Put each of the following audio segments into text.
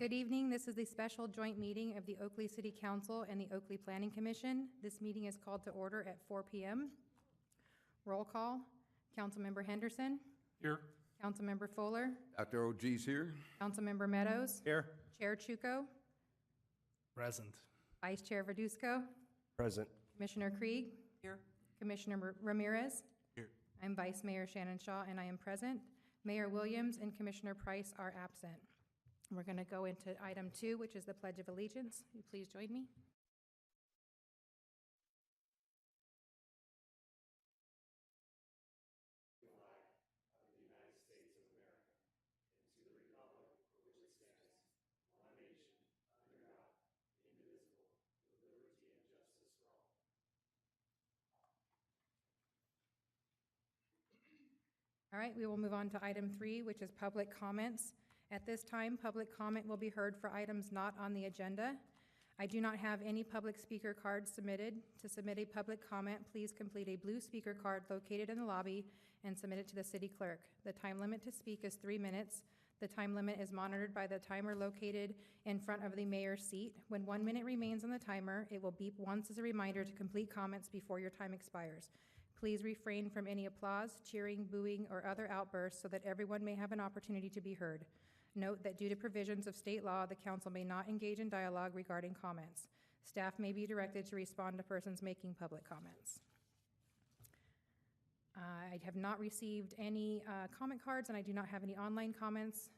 Good evening. This is the special joint meeting of the Oakley City Council and the Oakley Planning Commission. This meeting is called to order at 4 p.m. Roll call. Councilmember Henderson. Here. Councilmember Fuller. Dr. OG's here. Councilmember Meadows. Here. Chair Chuko. Present. Vice Chair Verduzco. Present. Commissioner Krieg. Here. Commissioner Ramirez. Here. I'm Vice Mayor Shannon Shaw, and I am present. Mayor Williams and Commissioner Price are absent. We're going to go into item 2, which is the Pledge of Allegiance. Will you please join me? All right, we will move on to item 3, which is public comments. At this time, public comment will be heard for items not on the agenda. I do not have any public speaker cards submitted. To submit a public comment, please complete a blue speaker card located in the lobby and submit it to the city clerk. The time limit to speak is 3 minutes. The time limit is monitored by the timer located in front of the mayor's seat. When 1 minute remains on the timer, it will beep once as a reminder to complete comments before your time expires. Please refrain from any applause, cheering, booing, or other outbursts so that everyone may have an opportunity to be heard. Note that due to provisions of state law, the council may not engage in dialogue regarding comments. Staff may be directed to respond to persons making public comments. I have not received any comment cards, and I do not have any online comments.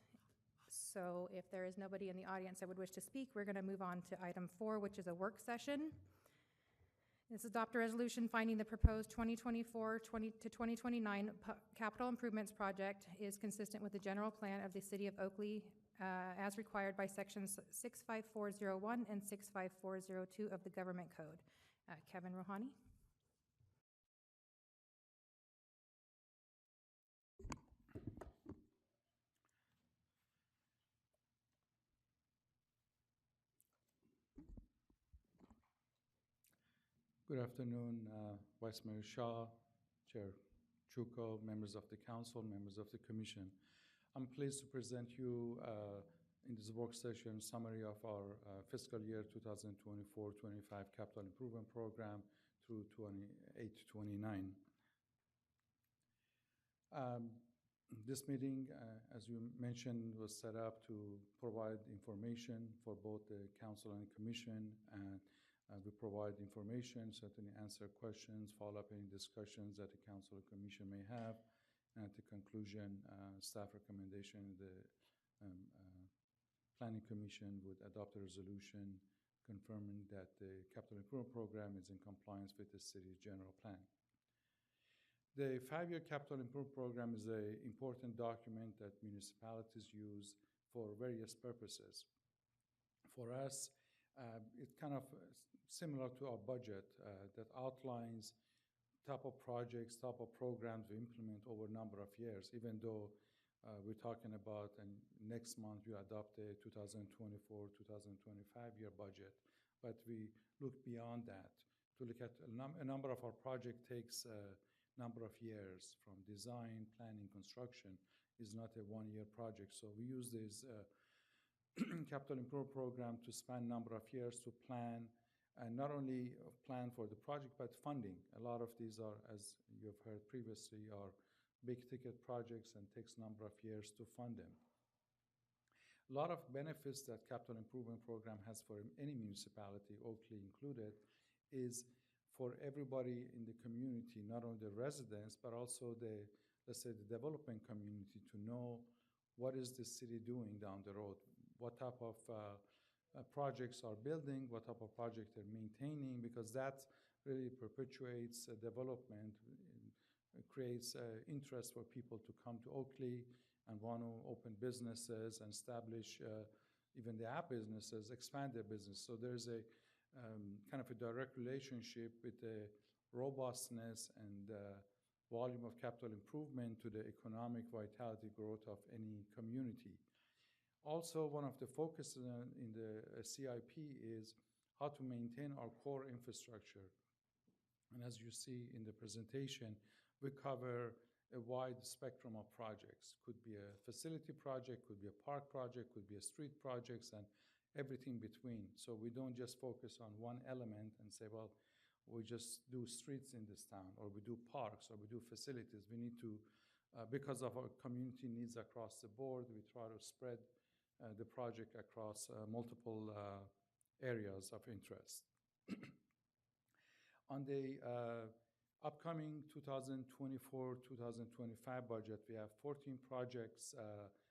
So if there is nobody in the audience that would wish to speak, we're going to move on to item 4, which is a work session. This is adopt a resolution finding the proposed 2024 to 2029 capital improvements project is consistent with the general plan of the City of Oakley as required by sections 65401 and 65402 of the Government Code. Kevin Rohani. Good afternoon, Vice Mayor Shaw, Chair Chuko, members of the council, members of the commission. I'm pleased to present you in this work session summary of our fiscal year 2024-25 capital improvement program through 28-29. This meeting, as you mentioned, was set up to provide information for both the council and the commission, and we provide information, certainly answer questions, follow up any discussions that the council or commission may have, and at the conclusion, staff recommendation, the planning commission would adopt a resolution confirming that the capital improvement program is in compliance with the city's general plan. The 5-year capital improvement program is an important document that municipalities use for various purposes. For us, it's kind of similar to our budget that outlines type of projects, type of programs we implement over a number of years, even though we're talking about, and next month we adopt a 2024-2025 year budget. But we look beyond that to look at a number of our project takes a number of years from design, planning, construction is not a one-year project. So we use this capital improvement program to span a number of years to plan, and not only plan for the project, but funding. A lot of these are, as you've heard previously, are big ticket projects and takes a number of years to fund them. A lot of benefits that capital improvement program has for any municipality, Oakley included, is for everybody in the community, not only the residents, but also the, let's say, the development community, to know what is the city doing down the road, what type of projects are building, what type of project they're maintaining, because that really perpetuates development, creates interest for people to come to Oakley and want to open businesses and establish even the app businesses, expand their business. So there's a kind of a direct relationship with the robustness and volume of capital improvement to the economic vitality growth of any community. Also, one of the focuses in the CIP is how to maintain our core infrastructure. And as you see in the presentation, we cover a wide spectrum of projects. Could be a facility project, could be a park project, could be a street projects, and everything between. So we don't just focus on one element and say, well, we just do streets in this town, or we do parks, or we do facilities. We need to, because of our community needs across the board, we try to spread the project across multiple areas of interest. On the upcoming 2024-2025 budget, we have 14 projects.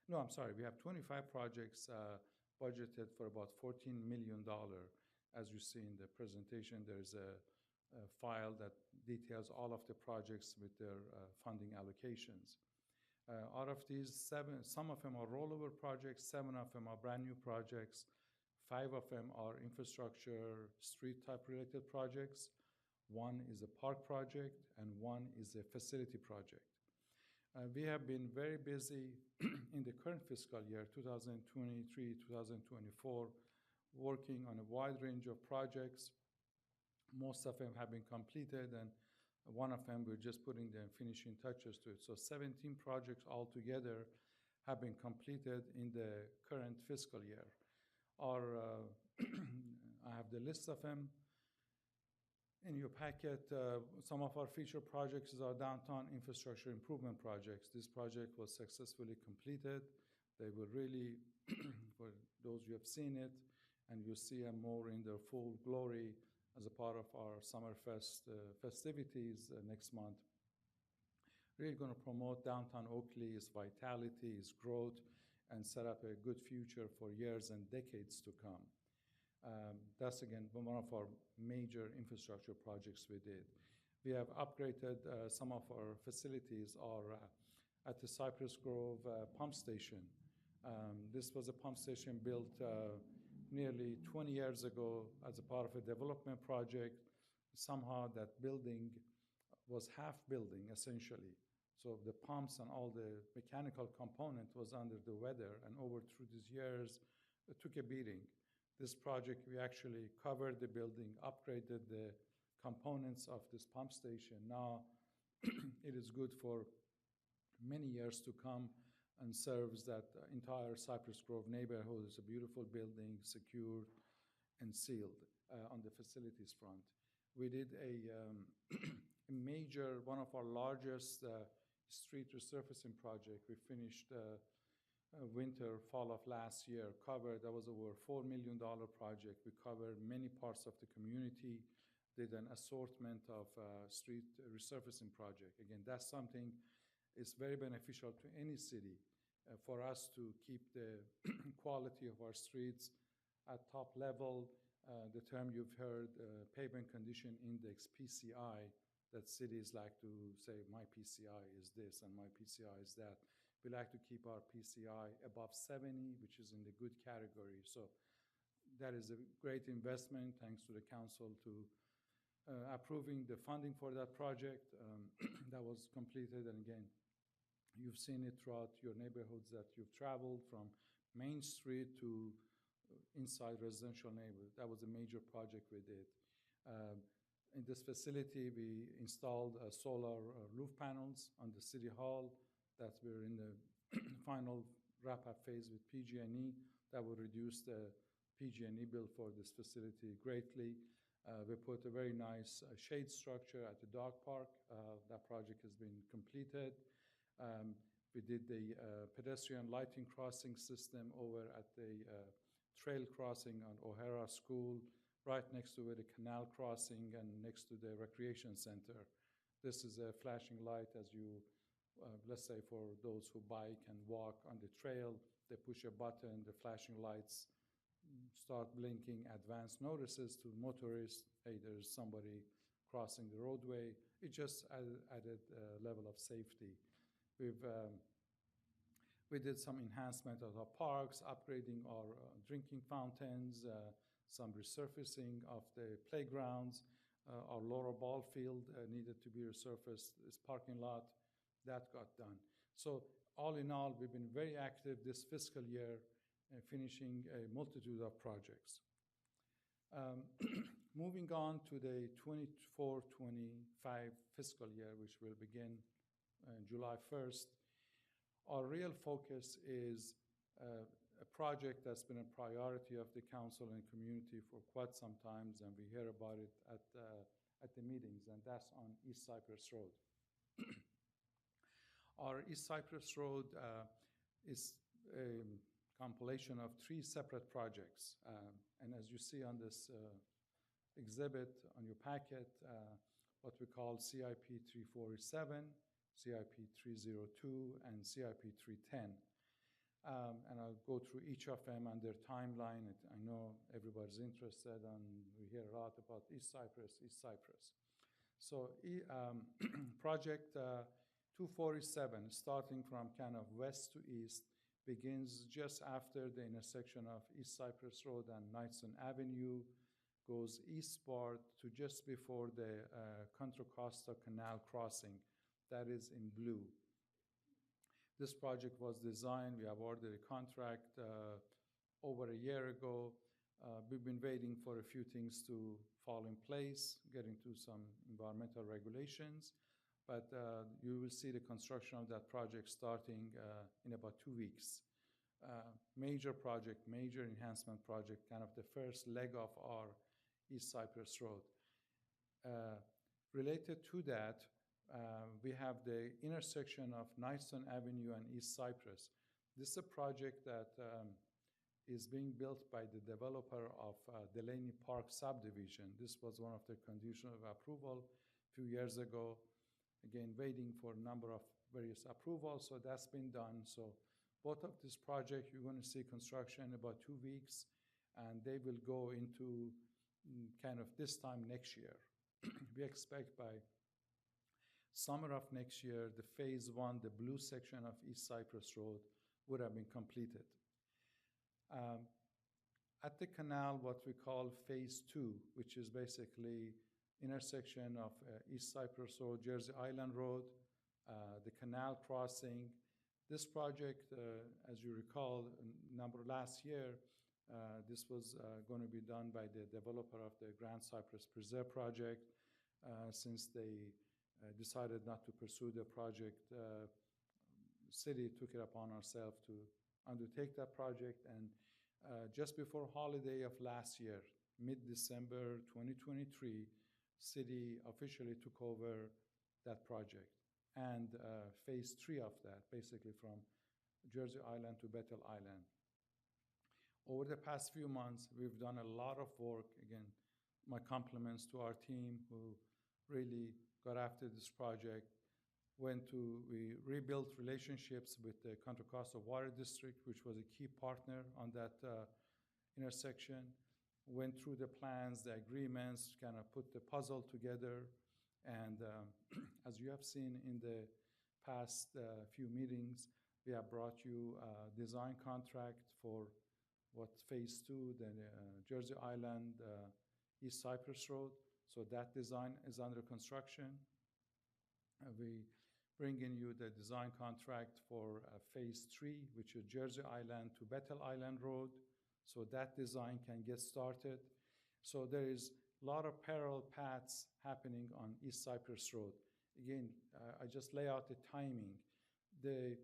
We have 25 projects budgeted for about $14 million. As you see in the presentation, there's a file that details all of the projects with their funding allocations. Out of these some of them are rollover projects, 7 of them are brand new projects, 5 of them are infrastructure, street type related projects. 1 is a park project, and 1 is a facility project. We have been very busy in the current fiscal year, 2023-2024, working on a wide range of projects. Most of them have been completed, and one of them we're just putting the finishing touches to it. So 17 projects altogether have been completed in the current fiscal year. I have the list of them in your packet. Some of our feature projects are downtown infrastructure improvement projects. This project was successfully completed. They will really, for those who have seen it, and you'll see them more in their full glory as a part of our Summer Fest festivities next month. Really going to promote downtown Oakley, its vitality, its growth, and set up a good future for years and decades to come. That's, again, one of our major infrastructure projects we did. We have upgraded some of our facilities at the Cypress Grove pump station. This was a pump station built nearly 20 years ago as a part of a development project. Somehow that building was half building, essentially. So the pumps and all the mechanical component was under the weather, and through these years, it took a beating. This project, we actually covered the building, upgraded the components of this pump station. Now, it is good for many years to come and serves that entire Cypress Grove neighborhood. It's a beautiful building, secured and sealed on the facilities front. We did a major, one of our largest street resurfacing project. We finished winter, fall of last year, covered. That was over $4 million project. We covered many parts of the community, did an assortment of street resurfacing project. Again, that's something is very beneficial to any city for us to keep the quality of our streets at top level. The term you've heard, pavement condition index, PCI, that cities like to say, my PCI is this and my PCI is that. We like to keep our PCI above 70, which is in the good category. So that is a great investment, thanks to the council to approving the funding for that project. That was completed, and again, you've seen it throughout your neighborhoods that you've traveled from Main Street to inside residential neighborhood. That was a major project we did. In this facility, we installed solar roof panels on the City Hall. That we're in the final wrap-up phase with PG&E. That will reduce the PG&E bill for this facility greatly. We put a very nice shade structure at the dog park. That project has been completed. We did the pedestrian lighting crossing system over at the trail crossing on O'Hara School, right next to where the canal crossing and next to the recreation center. This is a flashing light as you let's say for those who bike and walk on the trail, they push a button, the flashing lights start blinking, advance notices to motorists, hey, there's somebody crossing the roadway. It just added a level of safety. We did some enhancement of our parks, upgrading our drinking fountains, some resurfacing of the playgrounds. Our lower ball field needed to be resurfaced, this parking lot. That got done. So all in all, we've been very active this fiscal year, finishing a multitude of projects. Moving on to the 24-25 fiscal year, which will begin July 1st. Our real focus is a project that's been a priority of the council and community for quite some time, and we hear about it at the meetings, and that's on East Cypress Road. Our East Cypress Road is a compilation of 3 separate projects. And as you see on this exhibit on your packet, what we call CIP 347, CIP 302, and CIP 310. And I'll go through each of them and their timeline. I know everybody's interested, and we hear a lot about East Cypress, East Cypress. So project 247, starting from kind of west to east, begins just after the intersection of East Cypress Road and Knightson Avenue, goes eastward to just before the Contra Costa Canal crossing. That is in blue. This project was designed, we awarded a contract over a year ago. We've been waiting for a few things to fall in place, getting to some environmental regulations, but you will see the construction of that project starting in about 2 weeks. Major project, major enhancement project, kind of the first leg of our East Cypress Road. Related to that, we have the intersection of Knightson Avenue and East Cypress. This is a project that is being built by the developer of Delaney Park subdivision. This was one of the conditions of approval a few years ago. Again, waiting for a number of various approvals, so that's been done. So both of this project, you're going to see construction in about 2 weeks, and they will go into kind of this time next year. We expect by summer of next year, the phase 1, the blue section of East Cypress Road, would have been completed. At the canal, what we call phase 2, which is basically intersection of East Cypress Road, Jersey Island Road, the canal crossing. This project, as you recall, last year, this was going to be done by the developer of the Grand Cypress Preserve project. Since they decided not to pursue the project, city took it upon ourselves to undertake that project. And just before holiday of last year, mid-December 2023, city officially took over that project. And phase 3 of that, basically from Jersey Island to Bethel Island. Over the past few months, we've done a lot of work. Again, my compliments to our team who really got after this project. We rebuilt relationships with the Contra Costa Water District, which was a key partner on that intersection. Went through the plans, the agreements, kind of put the puzzle together. And as you have seen in the past few meetings, we have brought you a design contract for what phase 2, the Jersey Island, East Cypress Road. So that design is under construction. We bring in you the design contract for phase 3, which is Jersey Island to Bethel Island Road. So that design can get started. So there is a lot of parallel paths happening on East Cypress Road. Again, I just lay out the timing. The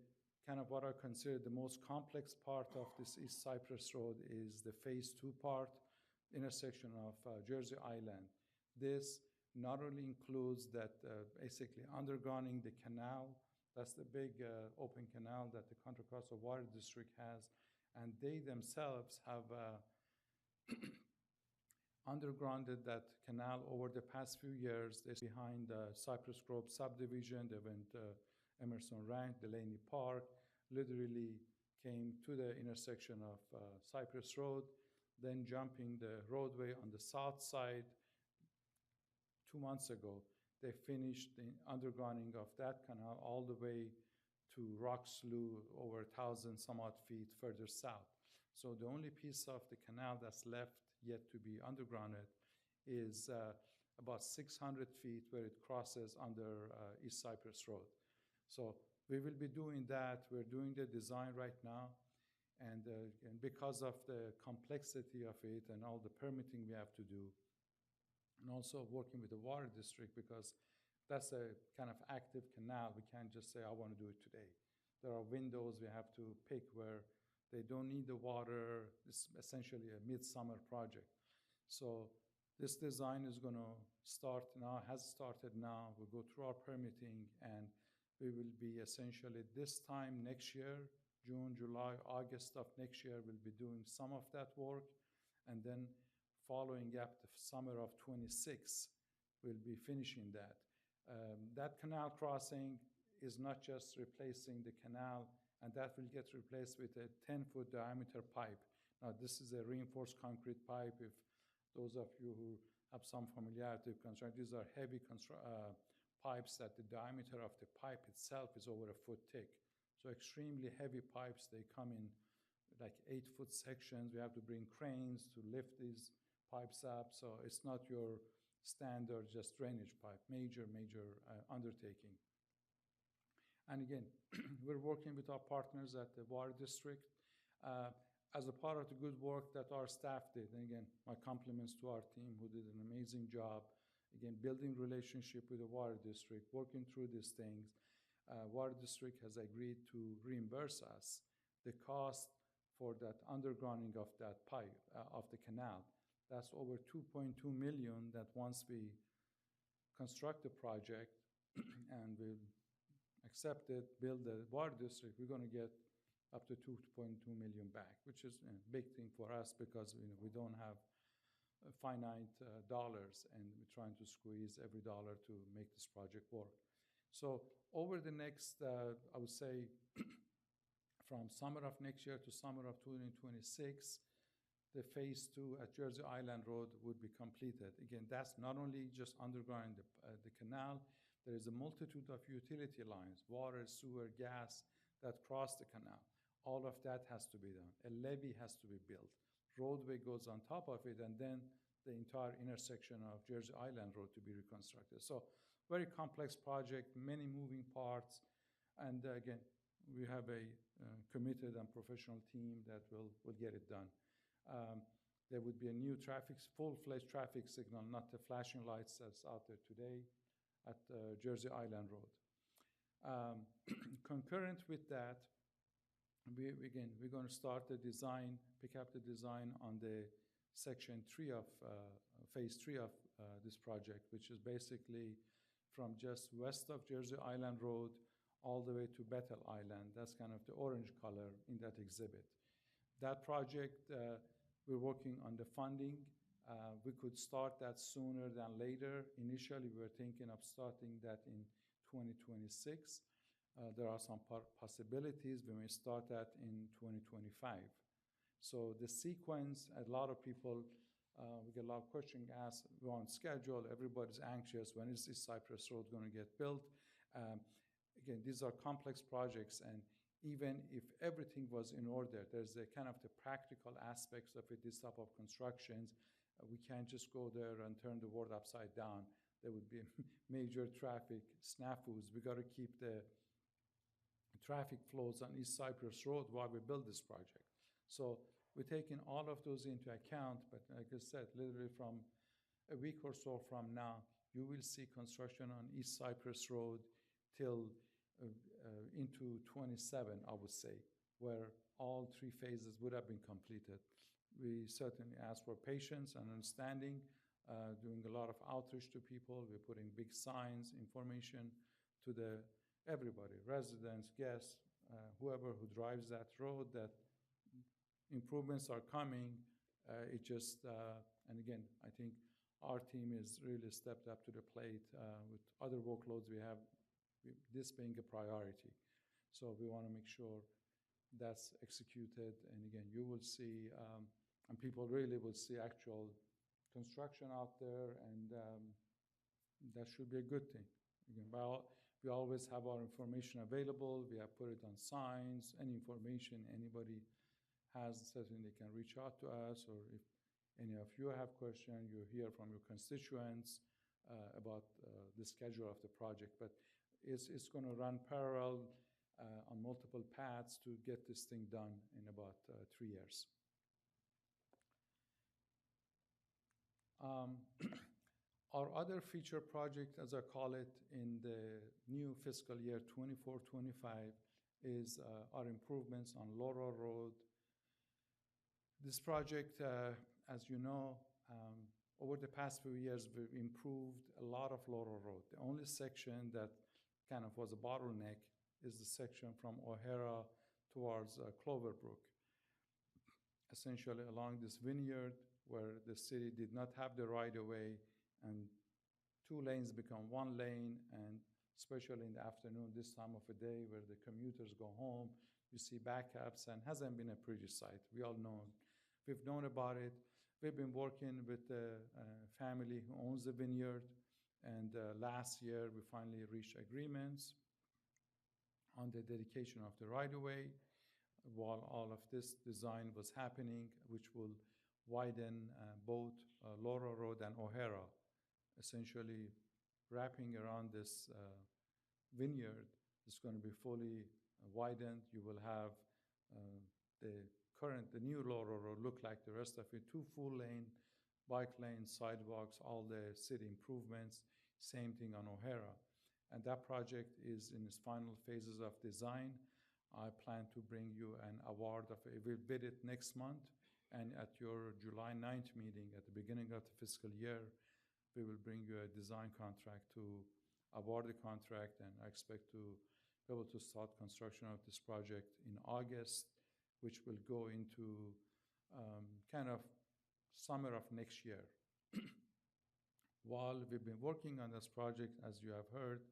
kind of what I consider the most complex part of this East Cypress Road is the phase 2 part, intersection of Jersey Island. This not only includes that basically undergrounding the canal, that's the big open canal that the Contra Costa Water District has, and they themselves have undergrounded that canal over the past few years. They're behind the Cypress Grove subdivision. They went Emerson Ranch, Delaney Park, literally came to the intersection of Cypress Road, then jumping the roadway on the south side. 2 months ago, they finished the undergrounding of that canal all the way to Rock Slough, over 1,000 some odd feet further south. So the only piece of the canal that's left yet to be undergrounded is about 600 feet where it crosses under East Cypress Road. So we will be doing that. We're doing the design right now. And because of the complexity of it and all the permitting we have to do, and also working with the water district, because that's a kind of active canal. We can't just say, I want to do it today. There are windows we have to pick where they don't need the water. It's essentially a midsummer project. So this design is going to start now, has started now. We'll go through our permitting, and we will be essentially this time next year, June, July, August of next year, we'll be doing some of that work. And then following up the summer of 26, we'll be finishing that. That canal crossing is not just replacing the canal, and that will get replaced with a 10-foot diameter pipe. Now, this is a reinforced concrete pipe. If those of you who have some familiarity with construction, these are heavy pipes that the diameter of the pipe itself is over a foot thick. So extremely heavy pipes. They come in like 8-foot sections. We have to bring cranes to lift these pipes up. So it's not your standard just drainage pipe, major undertaking. And again, we're working with our partners at the Water District as a part of the good work that our staff did. And again, my compliments to our team who did an amazing job. Again, building relationship with the Water District, working through these things. Water District has agreed to reimburse us the cost for that undergrounding of that pipe, of the canal. That's over $2.2 million that once we construct the project and we accept it, build the Water District, we're going to get up to $2.2 million back, which is a big thing for us because we don't have finite dollars, and we're trying to squeeze every dollar to make this project work. So over the next, I would say, from summer of next year to summer of 2026, the phase 2 at Jersey Island Road would be completed. Again, that's not only just underground the canal, there is a multitude of utility lines, water, sewer, gas, that cross the canal. All of that has to be done. A levee has to be built. Roadway goes on top of it, and then the entire intersection of Jersey Island Road to be reconstructed. So very complex project, many moving parts, and again, we have a committed and professional team that will get it done. There would be a new full-fledged traffic signal, not the flashing lights that's out there today at Jersey Island Road. Concurrent with that, we're going to start the design, pick up the design on the section 3 of phase 3 of this project, which is basically from just west of Jersey Island Road all the way to Bethel Island. That's kind of the orange color in that exhibit. That project, we're working on the funding. We could start that sooner than later. Initially, we were thinking of starting that in 2026. There are some possibilities we may start that in 2025. So the sequence, a lot of people, we get a lot of questions asked, we're on schedule, everybody's anxious, when is this Cypress Road going to get built? Again, these are complex projects, and even if everything was in order, there's a kind of the practical aspects of it, this type of constructions. We can't just go there and turn the world upside down. There would be major traffic snafus. We got to keep the traffic flows on East Cypress Road while we build this project. So we're taking all of those into account, but like I said, literally from a week or so from now, you will see construction on East Cypress Road till into 27, I would say, where all 3 phases would have been completed. We certainly ask for patience and understanding, doing a lot of outreach to people. We're putting big signs, information to everybody, residents, guests, whoever who drives that road, that improvements are coming. And again, I think our team is really stepped up to the plate with other workloads we have, this being a priority. So we want to make sure that's executed. And again, you will see, and people really will see actual construction out there, and that should be a good thing. Again, we always have our information available. We have put it on signs. Any information anybody has, certainly they can reach out to us, or if any of you have questions, you hear from your constituents about the schedule of the project. But it's going to run parallel on multiple paths to get this thing done in about 3 years. Our other feature project, as I call it, in the new fiscal year 24-25 is our improvements on Laurel Road. This project, as you know, over the past few years, we've improved a lot of Laurel Road. The only section that kind of was a bottleneck is the section from O'Hara towards Cloverbrook. Essentially along this vineyard where the city did not have the right-of-way, and 2 lanes become 1 lane, and especially in the afternoon, this time of the day where the commuters go home, you see backups, and hasn't been a pretty sight. We all know. We've known about it. We've been working with the family who owns the vineyard, and last year we finally reached agreements on the dedication of the right-of-way while all of this design was happening, which will widen both Laurel Road and O'Hara, essentially wrapping around this vineyard. It's going to be fully widened. You will have the new Laurel Road look like the rest of it, 2 full-lane bike lanes, sidewalks, all the city improvements. Same thing on O'Hara. And that project is in its final phases of design. I plan to bring you an award we'll bid it next month, and at your July 9th meeting at the beginning of the fiscal year, we will bring you a design contract to award the contract, and I expect to be able to start construction of this project in August, which will go into kind of summer of next year. While we've been working on this project, as you have heard,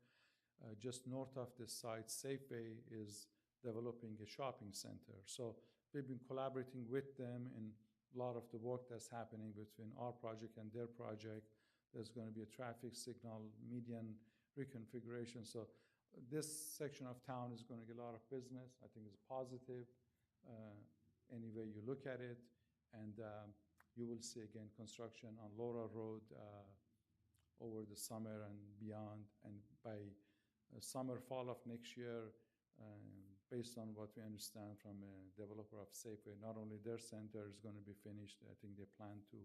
just north of this site, Safeway is developing a shopping center. So we've been collaborating with them in a lot of the work that's happening between our project and their project. There's going to be a traffic signal median reconfiguration. So this section of town is going to get a lot of business. I think it's positive any way you look at it. And you will see, again, construction on Laurel Road over the summer and beyond. And by summer, fall of next year, based on what we understand from a developer of Safeway, not only their center is going to be finished, I think they plan to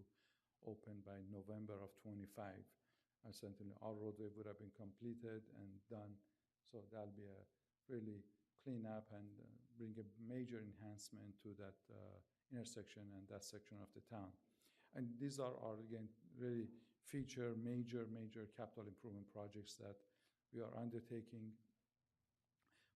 open by November of 25. Certainly our roadway would have been completed and done, so that'll be a really clean up and bring a major enhancement to that intersection and that section of the town. And these are again, really feature major capital improvement projects that we are undertaking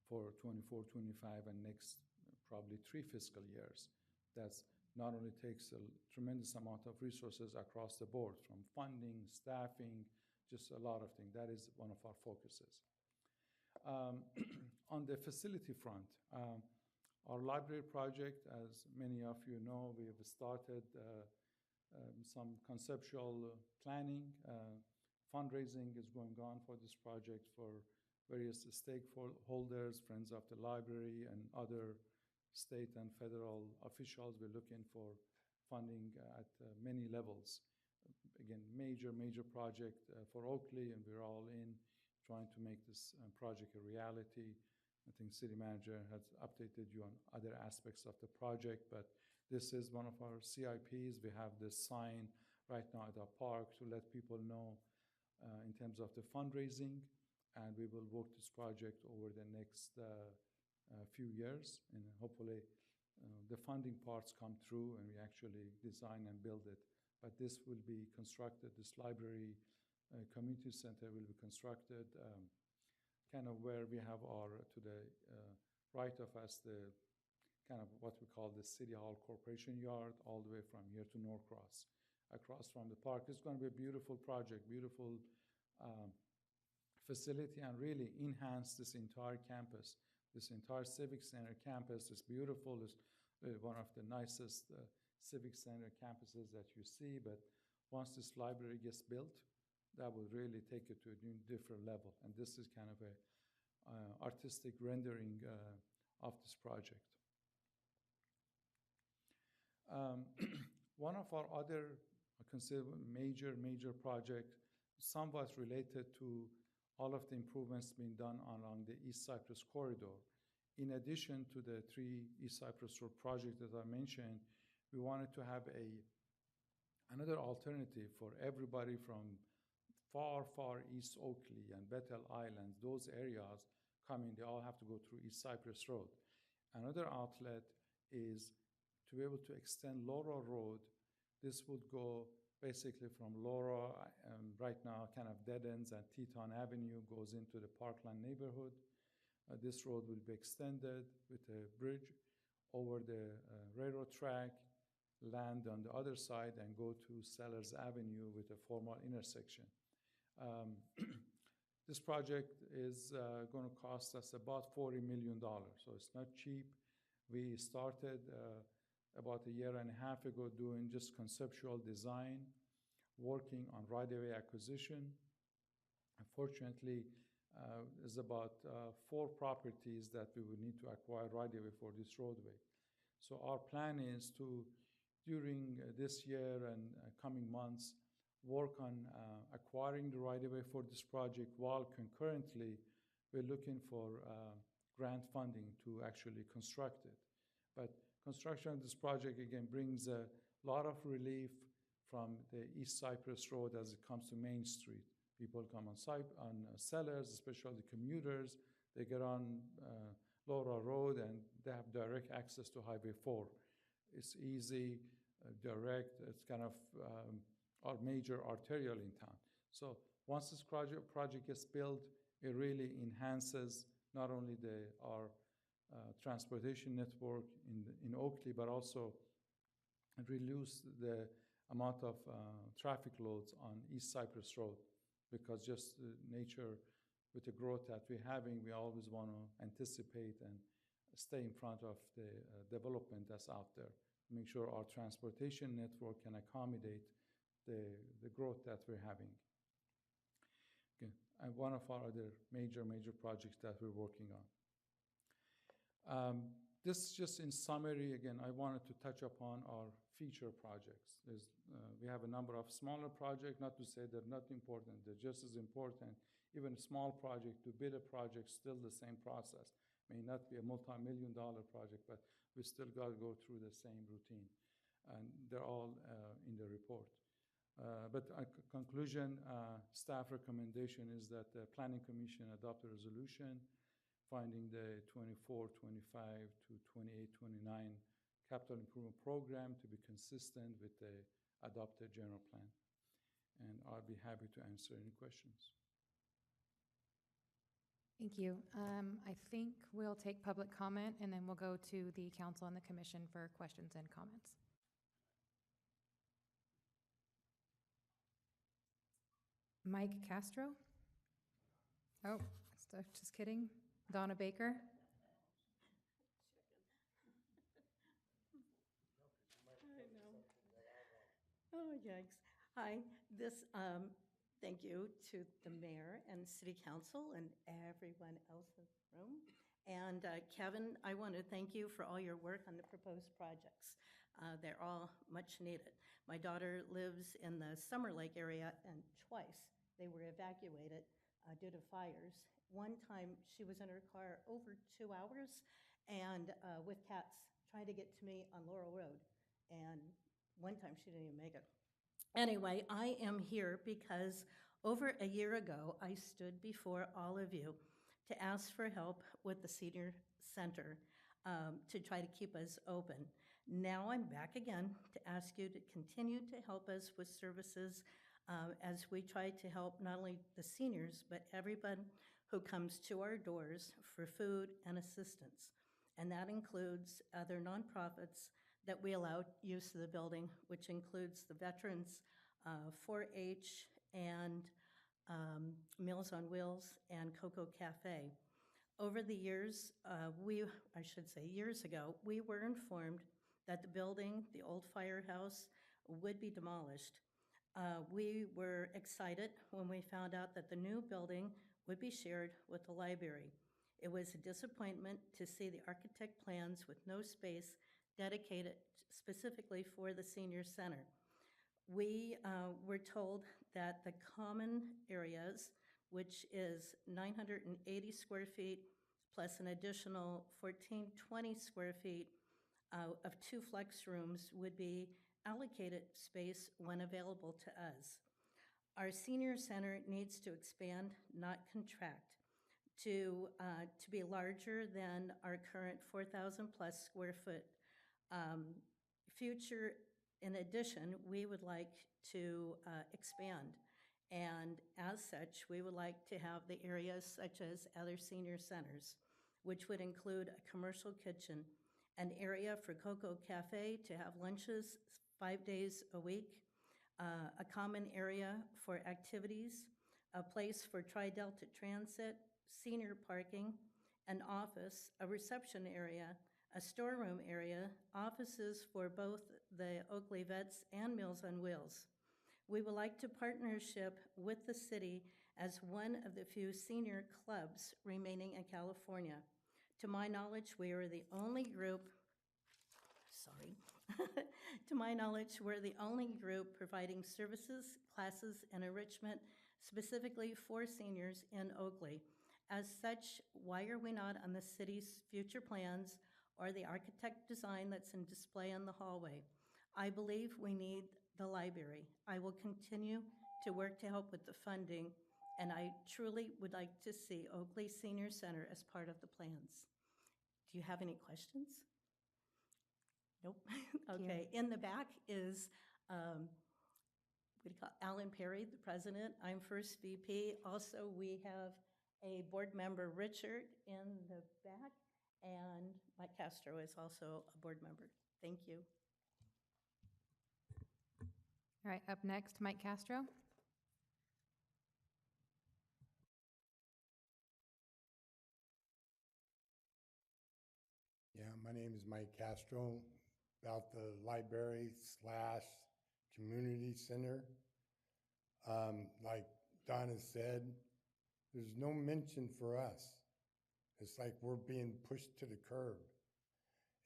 for 24, 25, and next probably 3 fiscal years. That's not only takes a tremendous amount of resources across the board, from funding, staffing, just a lot of things. That is one of our focuses. On the facility front, our library project, as many of you know, we have started some conceptual planning. Fundraising is going on for this project for various stakeholders, friends of the library, and other state and federal officials. We're looking for funding at many levels. Again, major project for Oakley, and we're all in trying to make this project a reality. I think city manager has updated you on other aspects of the project, but this is one of our CIPs. We have this sign right now at our park to let people know in terms of the fundraising, and we will work this project over the next few years, and hopefully the funding parts come through and we actually design and build it. But this will be constructed, this library community center will be constructed kind of where we have our, to the right of us, the kind of what we call the City Hall Corporation Yard, all the way from here to Norcross, across from the park. It's going to be a beautiful project, beautiful facility, and really enhance this entire campus. This entire Civic Center campus is beautiful. It's one of the nicest Civic Center campuses that you see, but once this library gets built, that will really take it to a new, different level. And this is kind of a artistic rendering of this project. One of our other considered major project, somewhat related to all of the improvements being done along the East Cyprus corridor. In addition to the 3 East Cyprus Road projects that I mentioned, we wanted to have another alternative for everybody from far, far East Oakley and Bethel Islands, those areas coming, they all have to go through East Cypress Road. Another outlet is to be able to extend Laura Road. This would go basically from Laura, right now kind of dead ends at Teton Avenue, goes into the Parkland neighborhood. This road will be extended with a bridge over the railroad track, land on the other side, and go to Sellers Avenue with a formal intersection. This project is going to cost us about $40 million, so it's not cheap. We started about a year and a half ago doing just conceptual design, working on right-of-way acquisition. Unfortunately, there's about 4 properties that we would need to acquire right-of-way for this roadway. So our plan is to, during this year and coming months, work on acquiring the right-of-way for this project, while concurrently we're looking for grant funding to actually construct it. But construction of this project, again, brings a lot of relief from the East Cypress Road as it comes to Main Street. People come on Sellers, especially commuters. They get on Laura Road and they have direct access to Highway 4. It's easy, direct. It's kind of our major arterial in town. So once this project gets built, it really enhances not only our transportation network in Oakley, but also reduce the amount of traffic loads on East Cypress Road, because just the nature with the growth that we're having, we always want to anticipate and stay in front of the development that's out there, make sure our transportation network can accommodate the growth that we're having. Okay. And one of our other major projects that we're working on. This just in summary, again, I wanted to touch upon our feature projects. We have a number of smaller projects, not to say they're not important, they're just as important. Even a small project, to build a project, still the same process. May not be a multi-million-dollar project, but we still got to go through the same routine. And they're all in the report. But conclusion, staff recommendation is that the Planning Commission adopt a resolution finding the 24-25 to 28-29 capital improvement program to be consistent with the adopted general plan. And I'll be happy to answer any questions. Thank you. I think we'll take public comment, and then we'll go to the council and the commission for questions and comments. Mike Castro? Oh, just kidding. Donna Baker? Oh, yikes. Hi, thank you to the mayor and city council and everyone else in the room. And Kevin, I want to thank you for all your work on the proposed projects. They're all much needed. My daughter lives in the Summer Lake area, and twice they were evacuated due to fires. One time she was in her car over 2 hours and with cats trying to get to me on Laurel Road. And one time she didn't even make it. Anyway, I am here because over a year ago, I stood before all of you to ask for help with the senior center to try to keep us open. Now I'm back again to ask you to continue to help us with services as we try to help not only the seniors, but everyone who comes to our doors for food and assistance. And that includes other nonprofits that we allow use of the building, which includes the Veterans, 4-H, and Meals on Wheels, and Cocoa Cafe. Over the years, years ago, we were informed that the building, the old firehouse, would be demolished. We were excited when we found out that the new building would be shared with the library. It was a disappointment to see the architect plans with no space dedicated specifically for the senior center. We were told that the common areas, which is 980 square feet plus an additional 1,420 square feet of 2 flex rooms, would be allocated space when available to us. Our senior center needs to expand, not contract, to be larger than our current 4,000-plus square foot future. In addition, we would like to expand. And as such, we would like to have the areas such as other senior centers, which would include a commercial kitchen, an area for Coco Cafe to have lunches 5 days a week, a common area for activities, a place for Tri-Delta Transit, senior parking, an office, a reception area, a storeroom area, offices for both the Oakley Vets and Meals on Wheels. We would like to partnership with the city as one of the few senior clubs remaining in California. To my knowledge, we are the only group, to my knowledge, we're the only group providing services, classes, and enrichment specifically for seniors in Oakley. As such, why are we not on the city's future plans or the architect design that's in display in the hallway? I believe we need the library. I will continue to work to help with the funding, and I truly would like to see Oakley Senior Center as part of the plans. Do you have any questions? Nope. Okay. In the back is Alan Perry, the president. I'm first VP. Also, we have a board member, Richard, in the back, and Mike Castro is also a board member. Thank you. All right, up next, Mike Castro. Yeah, my name is Mike Castro, about the library / community center. Like Donna said, there's no mention for us. It's like we're being pushed to the curb.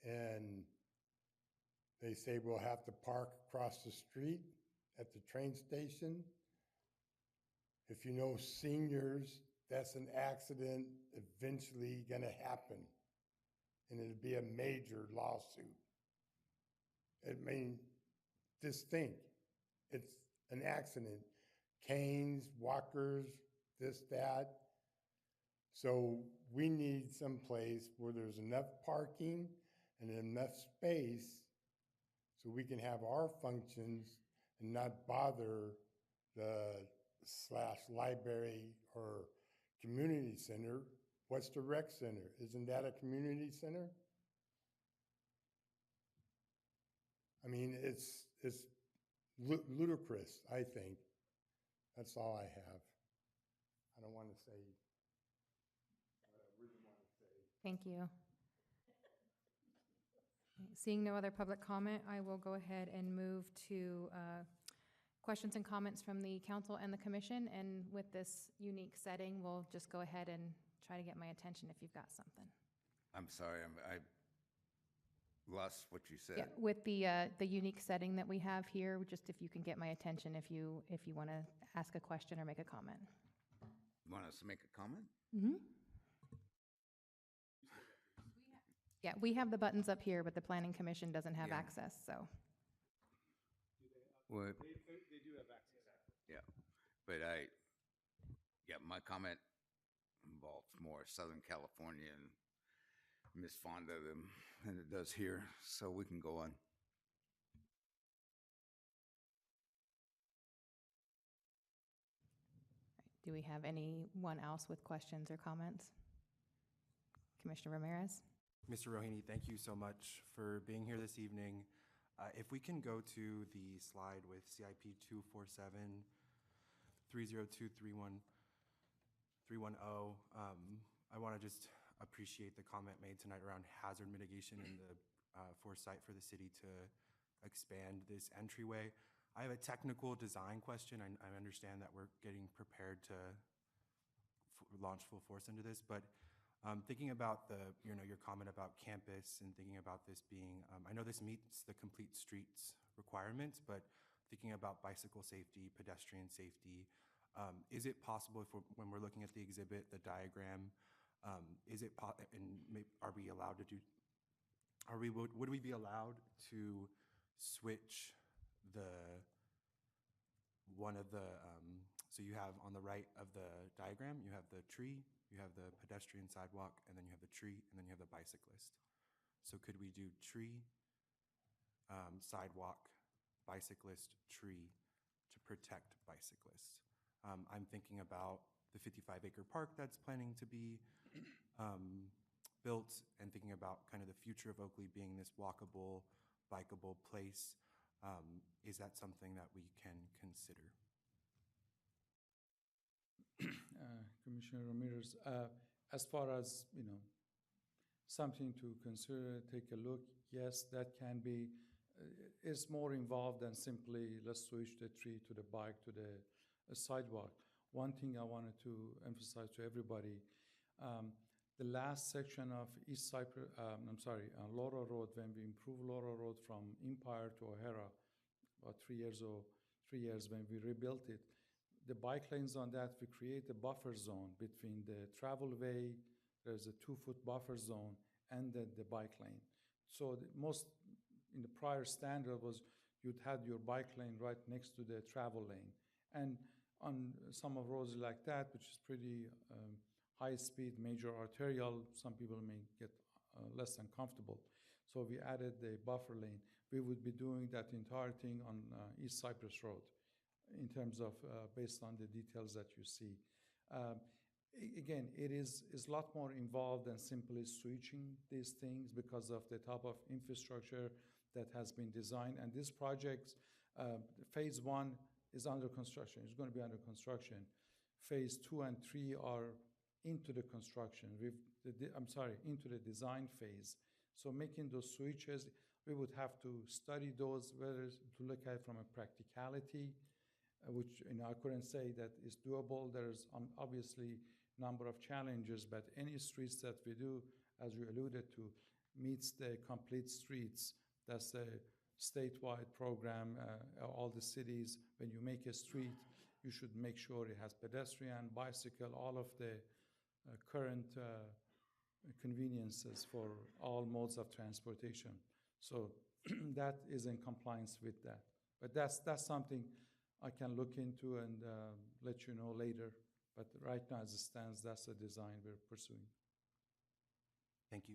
And they say we'll have to park across the street at the train station. If you know seniors, that's an accident eventually gonna happen. And it'd be a major lawsuit. I mean, just think, it's an accident. Canes, walkers, this, that. So we need some place where there's enough parking and enough space so we can have our functions and not bother the / library or community center. What's the rec center? Isn't that a community center? I mean, it's ludicrous, I think. That's all I have. I don't want to say what I really want to say. Thank you. Seeing no other public comment, I will go ahead and move to questions and comments from the council and the commission. And with this unique setting, we'll just go ahead and try to get my attention if you've got something. I'm sorry, I lost what you said. Yeah, with the unique setting that we have here, just if you can get my attention if you want to ask a question or make a comment. You want us to make a comment? Mm-hmm. Yeah, we have the buttons up here, but the planning commission doesn't have Yeah. access, so. Well, They do have access. yeah, but my comment involves more Southern California and Miss Fonda than it does here, so we can go on. Do we have anyone else with questions or comments? Commissioner Ramirez? Mr. Rohini, thank you so much for being here this evening. If we can go to the slide with CIP 247-302-310, I want to just appreciate the comment made tonight around hazard mitigation and the foresight for the city to expand this entryway. I have a technical design question. I understand that we're getting prepared to launch full force into this, but thinking about your comment about campus and thinking about this being, I know this meets the complete streets requirements, but thinking about bicycle safety, pedestrian safety, is it possible when we're looking at the exhibit, the diagram, would we be allowed to switch one of the So you have on the right of the diagram, you have the tree, you have the pedestrian sidewalk, and then you have the tree, and then you have the bicyclist. So could we do tree, sidewalk, bicyclist, tree to protect bicyclists? I'm thinking about the 55-acre park that's planning to be built, and thinking about kind of the future of Oakley being this walkable, bikeable place. Is that something that we can consider? Commissioner Ramirez, as far as, something to consider, take a look, yes, that can be, it's more involved than simply let's switch the tree to the bike to the sidewalk. One thing I wanted to emphasize to everybody, the last section of Laurel Road, when we improved Laurel Road from Empire to O'Hara, about 3 years when we rebuilt it, the bike lanes on that, we create a buffer zone between the travelway, there's a 2-foot buffer zone, and the bike lane. So in the prior standard was you'd had your bike lane right next to the travel lane. And on some of roads like that, which is pretty high-speed, major arterial, some people may get less than comfortable. So we added the buffer lane. We would be doing that entire thing on East Cypress Road in terms of based on the details that you see. Again, it is a lot more involved than simply switching these things because of the type of infrastructure that has been designed. And this project, phase 1 is under construction. It's going to be under construction. Phase 2 and 3 are into the construction. Into the design phase. So making those switches, we would have to study those, whether to look at it from a practicality, which I couldn't say that is doable. There's obviously a number of challenges, but any streets that we do, as you alluded to, meets the complete streets. That's a statewide program. All the cities, when you make a street, you should make sure it has pedestrian, bicycle, all of the current conveniences for all modes of transportation. So that is in compliance with that. But that's something I can look into and let you know later. But right now, as it stands, that's the design we're pursuing. Thank you.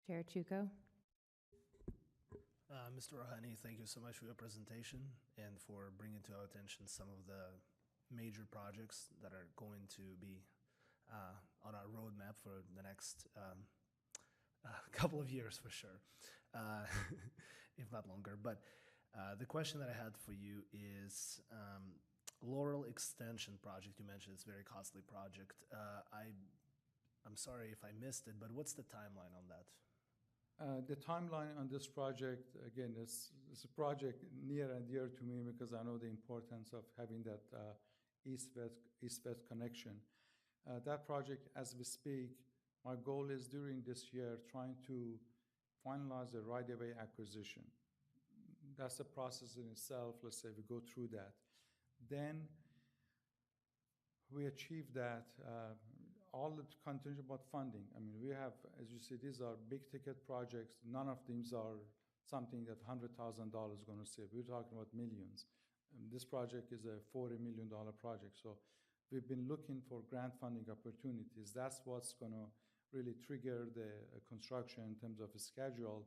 Chair Chuko. Mr. Rohani, thank you so much for your presentation and for bringing to our attention some of the major projects that are going to be on our roadmap for the next couple of years for sure, if not longer. But the question that I had for you is Laurel Extension project. You mentioned it's a very costly project. I'm sorry if I missed it, but what's the timeline on that? The timeline on this project, again, it's a project near and dear to me because I know the importance of having that east-west connection. That project, as we speak, my goal is during this year trying to finalize the right-of-way acquisition. That's a process in itself. Let's say we go through that. Then we achieve that. All the contingent about funding. I mean, we have, as you see, these are big-ticket projects. None of these are something that $100,000 is going to save. We're talking about millions. And this project is a $40 million project. So we've been looking for grant funding opportunities. That's what's going to really trigger the construction in terms of a schedule.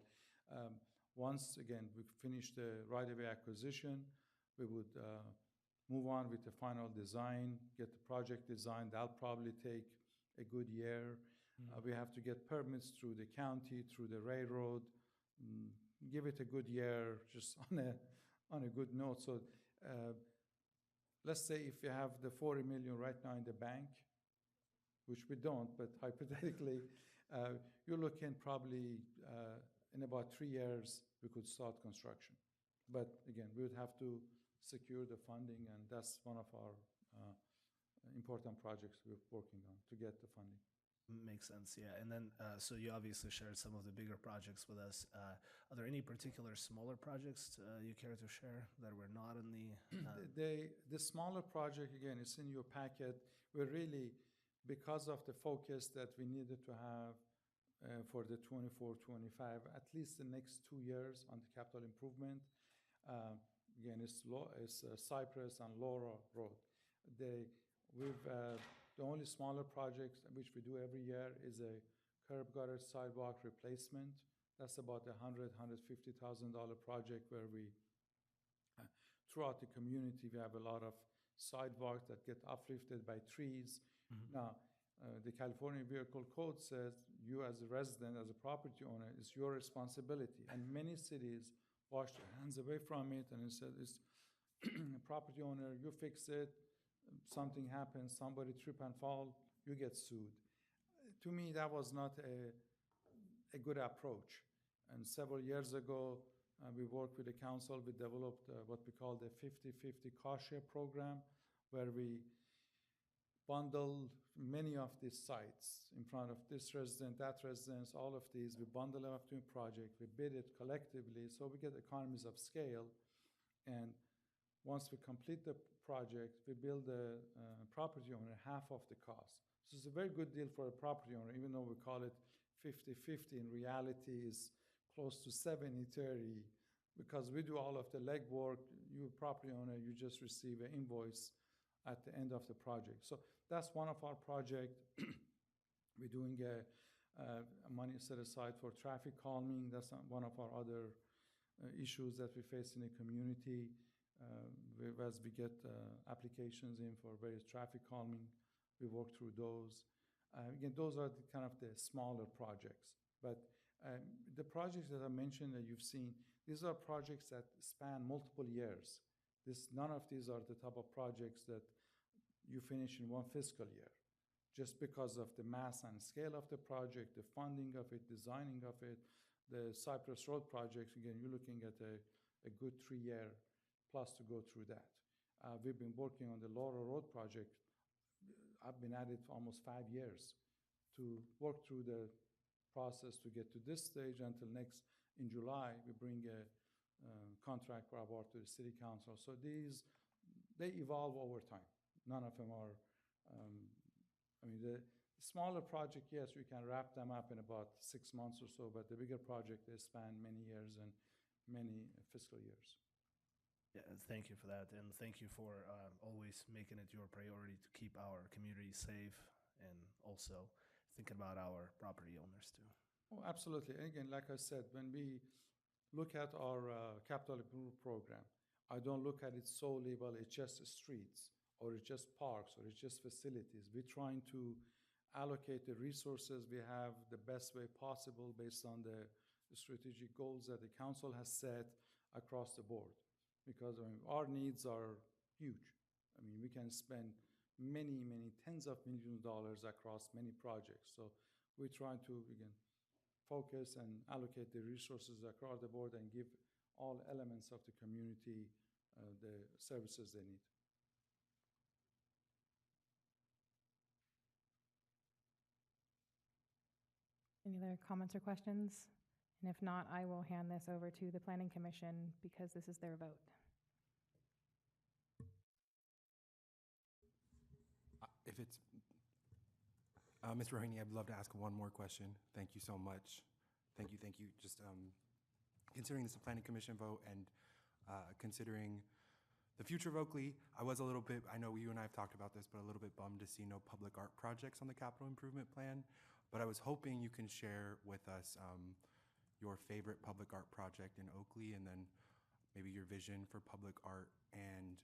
Once, again, we finish the right-of-way acquisition, we would move on with the final design, get the project designed. That'll probably take a good year. We have to get permits through the county, through the railroad. Give it a good year, just on a good note. So let's say if you have the $40 million right now in the bank, which we don't, but hypothetically, you're looking probably in about 3 years, we could start construction. But again, we would have to secure the funding, and that's one of our important projects we're working on to get the funding. Makes sense, yeah. And then, so you obviously shared some of the bigger projects with us. Are there any particular smaller projects you care to share that were not in the smaller project, again, it's in your packet. We're really, because of the focus that we needed to have for the 24-25, at least the next 2 years on the capital improvement, Again, it's Cypress and Laura Road. The only smaller project which we do every year is a curb gutter sidewalk replacement. That's about $150,000 project where we, throughout the community, we have a lot of sidewalks that get uplifted by trees. Now, the California Vehicle Code says you as a resident, as a property owner, it's your responsibility. And many cities wash their hands away from it and it says it's property owner, you fix it, something happens, somebody trip and fall, you get sued. To me, that was not a good approach. And several years ago, we worked with the council, we developed what we call the 50-50 cost share program, where we bundle many of these sites in front of this resident, that residence, all of these. We bundle them up to a project, we bid it collectively, so we get economies of scale. And once we complete the project, we bill the property owner half of the cost. So it's a very good deal for a property owner, even though we call it 50-50, in reality is close to 70-30, because we do all of the legwork. You, property owner, you just receive an invoice at the end of the project. So that's one of our projects. We're doing money set aside for traffic calming. That's one of our other issues that we face in the community. As we get applications in for various traffic calming, we work through those. Again, those are kind of the smaller projects. But the projects that I mentioned that you've seen, these are projects that span multiple years. None of these are the type of projects that you finish in one fiscal year, just because of the mass and scale of the project, the funding of it, designing of it. The Cypress Road projects, again, you're looking at a good 3-year plus to go through that. We've been working on the Laurel Road project. I've been at it for almost 5 years to work through the process to get to this stage until in July, we bring a contract award to the city council. So they evolve over time. None of them are, the smaller project, yes, we can wrap them up in about 6 months or so, but the bigger project, they span many years and many fiscal years. Yeah, thank you for that, and thank you for always making it your priority to keep our community safe and also thinking about our property owners too. Oh, absolutely. And again, like I said, when we look at our capital improvement program, I don't look at it solely, well, it's just streets, or it's just parks, or it's just facilities. We're trying to allocate the resources we have the best way possible based on the strategic goals that the council has set across the board. Because our needs are huge. We can spend many, many tens of millions of dollars across many projects. So we're trying to, again, focus and allocate the resources across the board and give all elements of the community the services they need. Any other comments or questions? And if not, I will hand this over to the Planning Commission because this is their vote. If it's, Ms. Rohini, I'd love to ask one more question. Thank you so much. Thank you. Just considering this a Planning Commission vote and considering the future of Oakley, I was a little bit, I know you and I have talked about this, but a little bit bummed to see no public art projects on the capital improvement plan. But I was hoping you can share with us your favorite public art project in Oakley, and then maybe your vision for public art and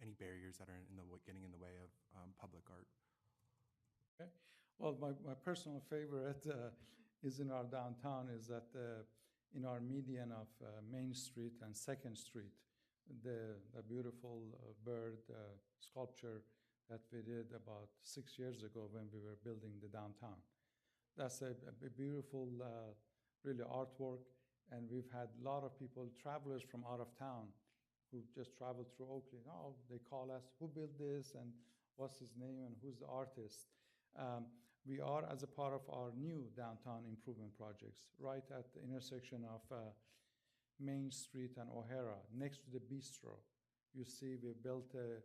any barriers that are getting in the way of public art. Okay. Well, my personal favorite is in our downtown, is that in our median of Main Street and 2nd Street, the beautiful bird sculpture that we did about 6 years ago when we were building the downtown. That's a beautiful, really artwork, and we've had a lot of people, travelers from out of town, who just traveled through Oakley. Oh, they call us, who built this, and what's his name, and who's the artist? We are, as a part of our new downtown improvement projects, right at the intersection of Main Street and O'Hara, next to the bistro. You see we built a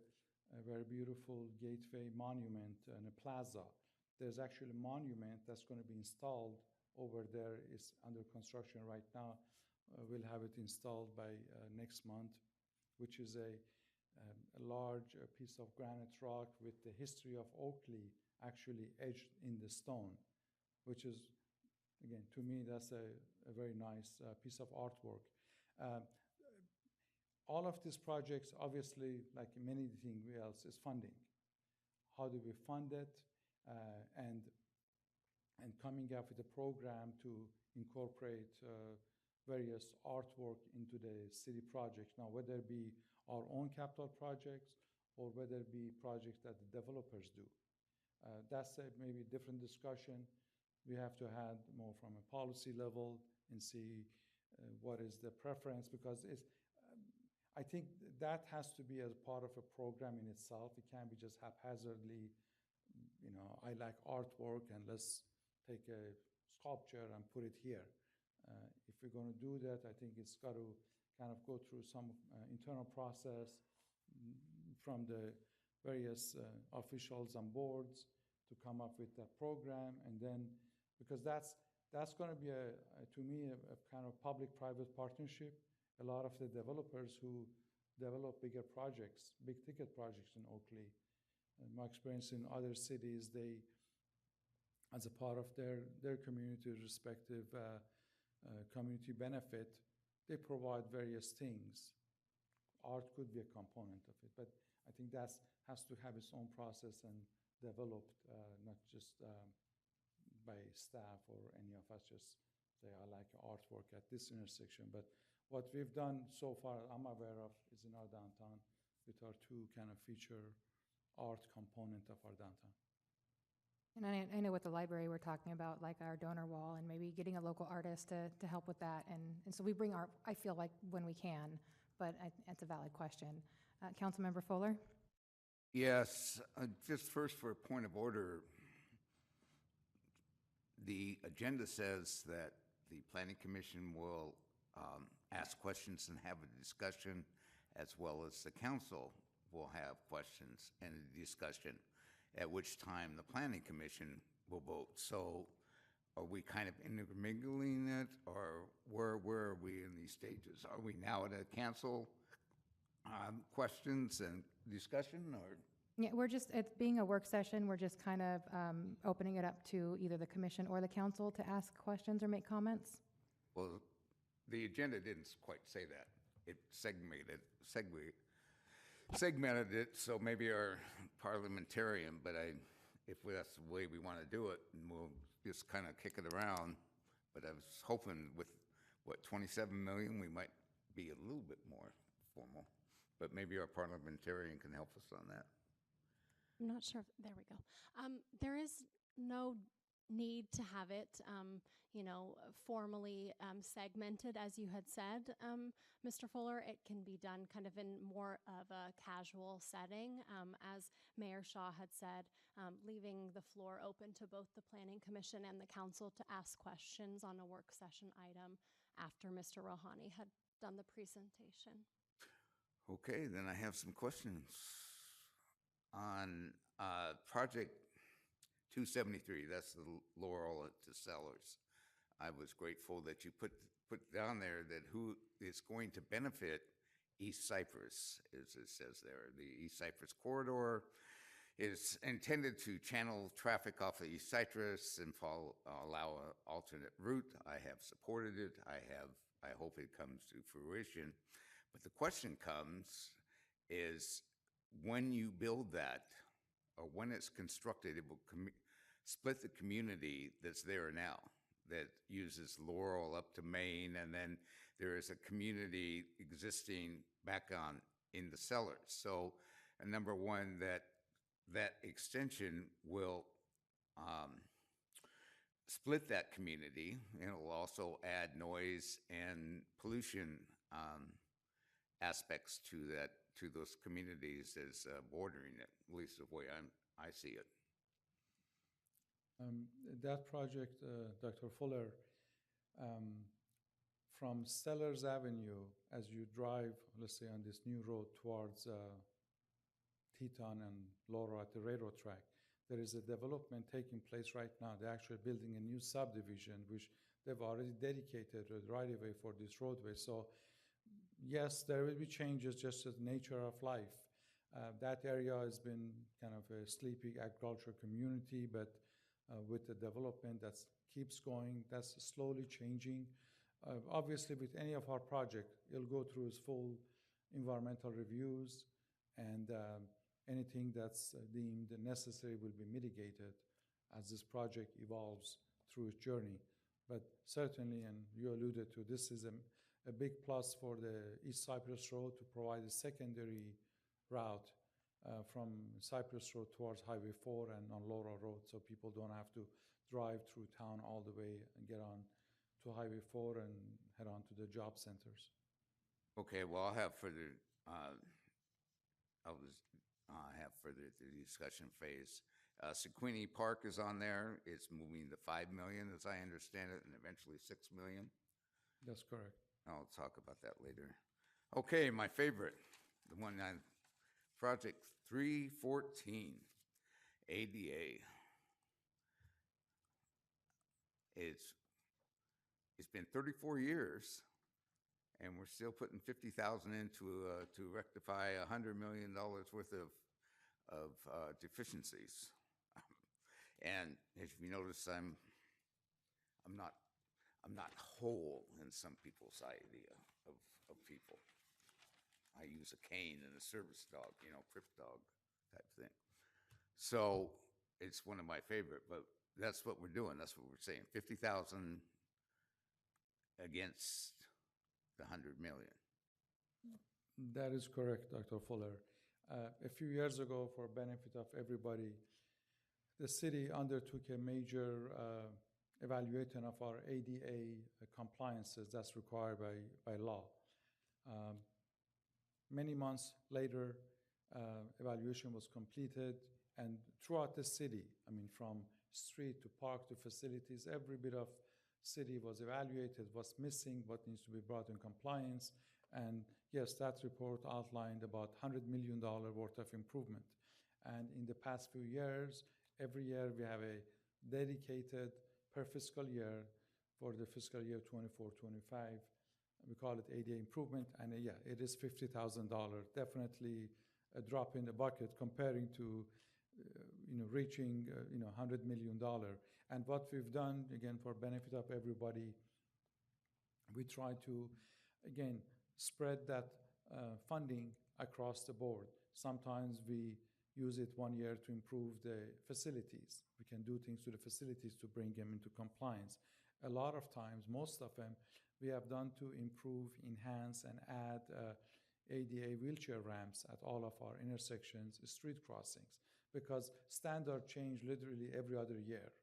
very beautiful gateway monument and a plaza. There's actually a monument that's going to be installed over there is under construction right now. We'll have it installed by next month, which is a large piece of granite rock with the history of Oakley actually etched in the stone, which is, again, to me, that's a very nice piece of artwork. All of these projects, obviously, like many things else, is funding. How do we fund it? And coming up with a program to incorporate various artwork into the city projects. Now, whether it be our own capital projects or whether it be projects that the developers do. That's maybe a different discussion. We have to have more from a policy level and see what is the preference, because it's, I think that has to be as part of a program in itself. It can't be just haphazardly, I like artwork and let's take a sculpture and put it here. If we're going to do that, I think it's got to kind of go through some internal process from the various officials and boards to come up with that program. And then, because that's going to be, to me, a kind of public-private partnership. A lot of the developers who develop bigger projects, big-ticket projects in Oakley, my experience in other cities, they, as a part of their community respective community benefit, they provide various things. Art could be a component of it, but I think that has to have its own process and developed, not just by staff or any of us just say, I like artwork at this intersection. But what we've done so far, I'm aware of, is in our downtown with our two kind of feature art component of our downtown. And I know with the library, we're talking about like our donor wall and maybe getting a local artist to help with that. And so we bring art, I feel like, when we can, but that's a valid question. Councilmember Fuller? Yes, just first for a point of order, the agenda says that the Planning Commission will ask questions and have a discussion, as well as the council will have questions and a discussion, at which time the Planning Commission will vote. So are we kind of intermingling it, or where are we in these stages? Are we now at a council questions and discussion, or? Yeah, it's being a work session, we're just kind of opening it up to either the commission or the council to ask questions or make comments. Well, the agenda didn't quite say that. It segmented it, so maybe our parliamentarian, but if that's the way we want to do it, and we'll just kind of kick it around. But I was hoping with, 27 million, we might be a little bit more formal. But maybe our parliamentarian can help us on that. I'm not sure. There we go. There is no need to have it, formally segmented, as you had said, Mr. Fuller. It can be done kind of in more of a casual setting, as Mayor Shaw had said, leaving the floor open to both the Planning Commission and the Council to ask questions on a work session item after Mr. Rohani had done the presentation. Okay, then I have some questions on project 273. That's the Laurel to Sellers. I was grateful that you put down there that who is going to benefit East Cypress, as it says there. The East Cypress corridor is intended to channel traffic off of East Cypress and allow an alternate route. I have supported it. I hope it comes to fruition. But the question comes is, when you build that, or when it's constructed, it will split the community that's there now, that uses Laurel up to Maine, and then there is a community existing back on in the Sellers. So, number one, that extension will split that community, and it will also add noise and pollution aspects to those communities as bordering it, at least the way I see it. That project, Dr. Fuller, from Sellers Avenue, as you drive, let's say, on this new road towards Teton and Laurel at the railroad track, There is a development taking place right now. They're actually building a new subdivision, which they've already dedicated a right-of-way for this roadway. So yes, there will be changes just as nature of life. That area has been kind of a sleepy agricultural community, but with the development that keeps going, that's slowly changing. Obviously, with any of our project, it'll go through its full environmental reviews, and anything that's deemed necessary will be mitigated as this project evolves through its journey. But certainly, and you alluded to, this is a big plus for the East Cypress Road to provide a secondary route from Cypress Road towards Highway 4 and on Laurel Road, so people don't have to drive through town all the way and get on to Highway 4 and head on to the job centers. Okay, well, I'll have further, have further the discussion phase. Sequini Park is on there. It's moving to 5 million, as I understand it, and eventually 6 million. That's correct. I'll talk about that later. Okay, my favorite, the one on Project 314, ADA. It's been 34 years, and we're still putting 50,000 into to rectify $100 million worth of deficiencies. And if you notice, I'm not whole in some people's idea of people. I use a cane and a service dog, crip dog type thing. So it's one of my favorite, but that's what we're doing. That's what we're saying. 50,000 against the 100 million. That is correct, Dr. Fuller. A few years ago, for benefit of everybody, the city undertook a major evaluation of our ADA compliances that's required by law. Many months later, evaluation was completed, and throughout the city, from street to park to facilities, every bit of city was evaluated, what's missing, what needs to be brought in compliance, and yes, that report outlined about $100 million worth of improvement. And in the past few years, every year we have a dedicated per fiscal year for the fiscal year 24-25. We call it ADA improvement, and yeah, it is $50,000. Definitely a drop in the bucket comparing to reaching $100 million. And what we've done, again, for benefit of everybody, we try to, again, spread that funding across the board. Sometimes we use it 1 year to improve the facilities. We can do things to the facilities to bring them into compliance. A lot of times, most of them, we have done to improve, enhance, and add ADA wheelchair ramps at all of our intersections, street crossings, because standards change literally every other year.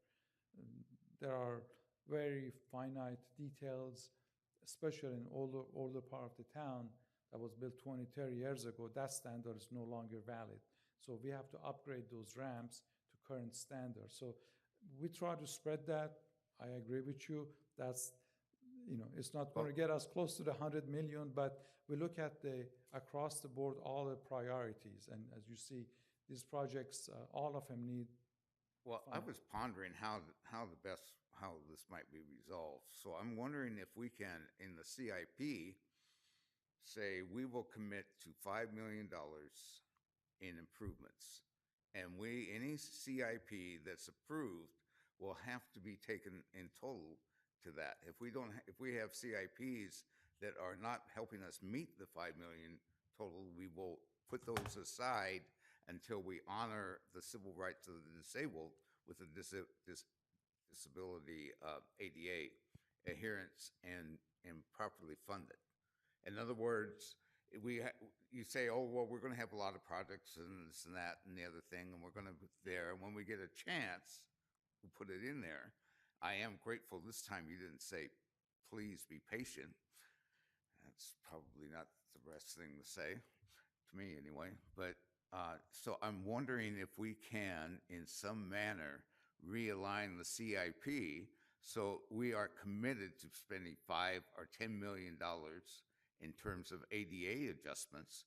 There are very finite details, especially in older part of the town that was built 20, 30 years ago. That standard is no longer valid. So we have to upgrade those ramps to current standards. So we try to spread that. I agree with you. That's, it's not going to get us close to the 100 million, but we look at across the board, all the priorities. And as you see, these projects, all of them need. Well, I was pondering how this might be resolved. So I'm wondering if we can, in the CIP, say we will commit to $5 million in improvements, and any CIP that's approved will have to be taken in total to that. If we have CIPs that are not helping us meet the $5 million total, we will put those aside until we honor the civil rights of the disabled with the disability ADA adherence and properly funded. In other words, you say, oh, well, we're going to have a lot of projects and this and that and the other thing, and we're going to be there. And when we get a chance, we'll put it in there. I am grateful this time you didn't say, please be patient. That's probably not the best thing to say, to me anyway. But so I'm wondering if we can, in some manner, realign the CIP so we are committed to spending $5 or $10 million in terms of ADA adjustments,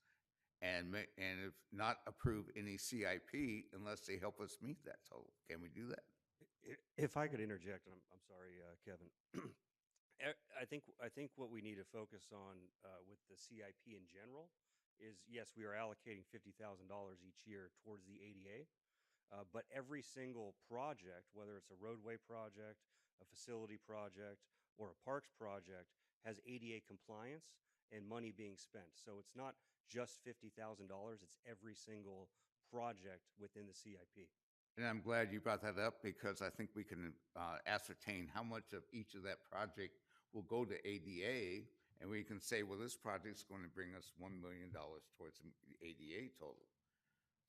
and if not approve any CIP unless they help us meet that total. Can we do that? If I could interject, and I'm sorry, Kevin. I think what we need to focus on with the CIP in general is, yes, we are allocating $50,000 each year towards the ADA, but every single project, whether it's a roadway project, a facility project, or a parks project, has ADA compliance and money being spent. So it's not just $50,000, it's every single project within the CIP. And I'm glad you brought that up because I think we can ascertain how much of each of that project will go to ADA, and we can say, well, this project's going to bring us $1 million towards the ADA total.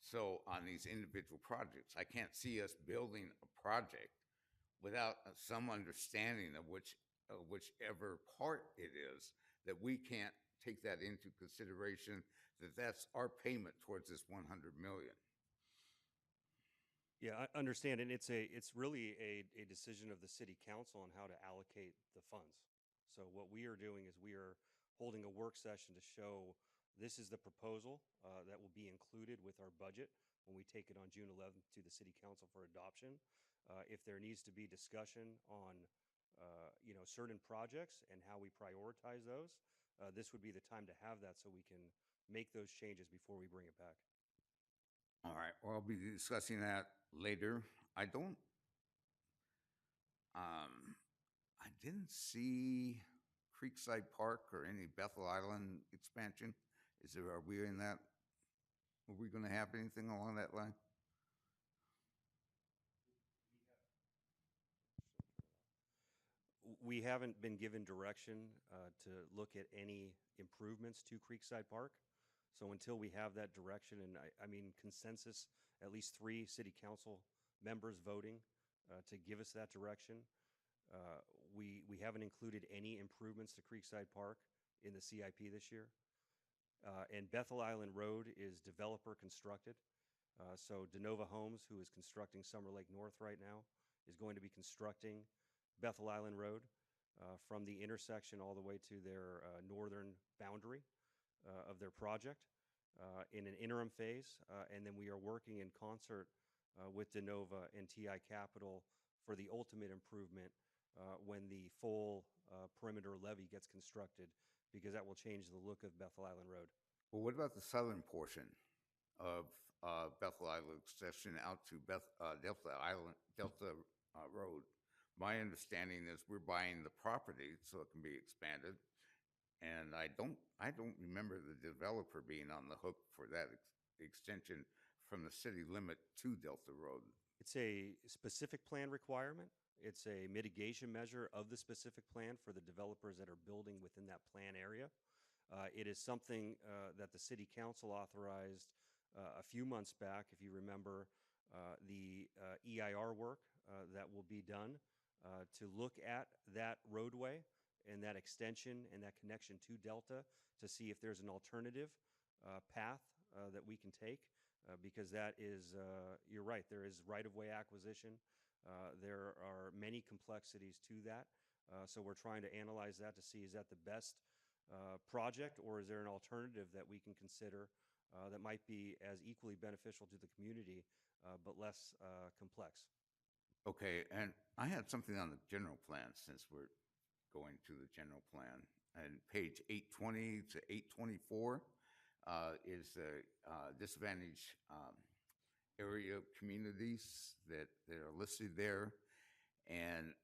So on these individual projects, I can't see us building a project without some understanding of whichever part it is, that we can't take that into consideration, that that's our payment towards this 100 million. Yeah, I understand, and it's really a decision of the city council on how to allocate the funds. So what we are doing is we are holding a work session to show this is the proposal that will be included with our budget when we take it on June 11th to the city council for adoption. If there needs to be discussion on certain projects and how we prioritize those, this would be the time to have that so we can make those changes before we bring it back. All right, well, I'll be discussing that later. I didn't see Creekside Park or any Bethel Island expansion. Are we in that? Are we going to have anything along that line? We haven't been given direction to look at any improvements to Creekside Park. So until we have that direction, and I mean consensus, at least 3 city council members voting to give us that direction, we haven't included any improvements to Creekside Park in the CIP this year. And Bethel Island Road is developer constructed. So DeNova Homes, who is constructing Summer Lake North right now, is going to be constructing Bethel Island Road from the intersection all the way to their northern boundary of their project in an interim phase. And then we are working in concert with DeNova and TI Capital for the ultimate improvement when the full perimeter levee gets constructed, because that will change the look of Bethel Island Road. Well, what about the southern portion of Bethel Island extension out to Delta Road? My understanding is we're buying the property so it can be expanded, and I don't remember the developer being on the hook for that extension from the city limit to Delta Road. It's a specific plan requirement. It's a mitigation measure of the specific plan for the developers that are building within that plan area. It is something that the city council authorized a few months back. If you remember the EIR work that will be done to look at that roadway and that extension and that connection to Delta to see if there's an alternative path that we can take, because that is, you're right, there is right-of-way acquisition. There are many complexities to that. So we're trying to analyze that to see, is that the best project, or is there an alternative that we can consider that might be as equally beneficial to the community but less complex? Okay, and I had something on the general plan, since we're going to the general plan. And page 820 to 824 is the disadvantaged area communities that are listed there. And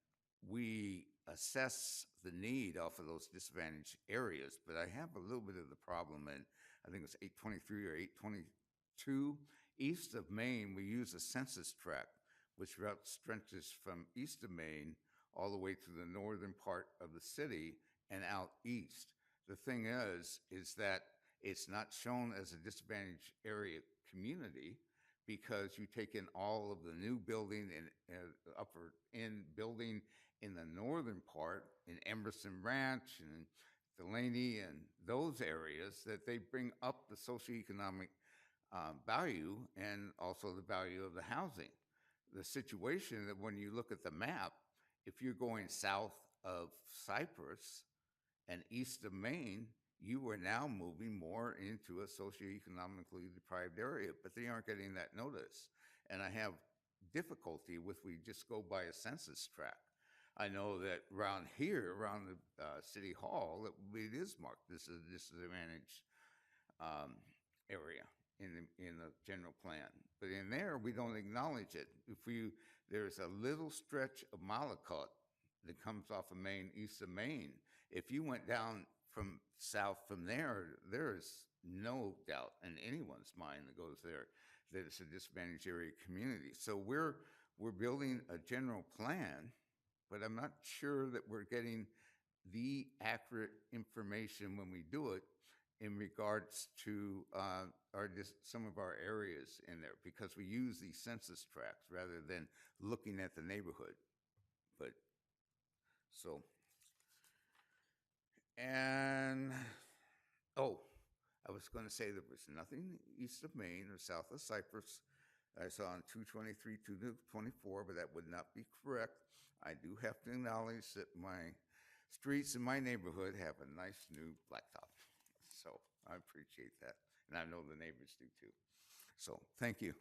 we assess the need off of those disadvantaged areas, but I have a little bit of the problem in, I think it's 823 or 822. East of Maine, we use a census tract, which route stretches from east of Maine all the way to the northern part of the city and out east. The thing is that it's not shown as a disadvantaged area community because you take in all of the new building and upper end building in the northern part, in Emerson Ranch and Delaney and those areas, that they bring up the socioeconomic value and also the value of the housing. The situation that when you look at the map, if you're going south of Cypress and east of Maine, you are now moving more into a socioeconomically deprived area, but they aren't getting that notice. And I have difficulty with, we just go by a census tract. I know that around here, around the city hall, it is marked, this is a managed area in the general plan. But in there, we don't acknowledge it. There's a little stretch of Malakot that comes off of Main, east of Main. If you went down from south from there, there is no doubt in anyone's mind that goes there that it's a disadvantaged area community. So we're building a general plan, but I'm not sure that we're getting the accurate information when we do it in regards to some of our areas in there, because we use these census tracts rather than looking at the neighborhood. But so, and I was going to say there was nothing east of Main or south of Cypress. I saw on 223, 224, but that would not be correct. I do have to acknowledge that my streets in my neighborhood have a nice new blacktop. So I appreciate that. And I know the neighbors do too. So thank you.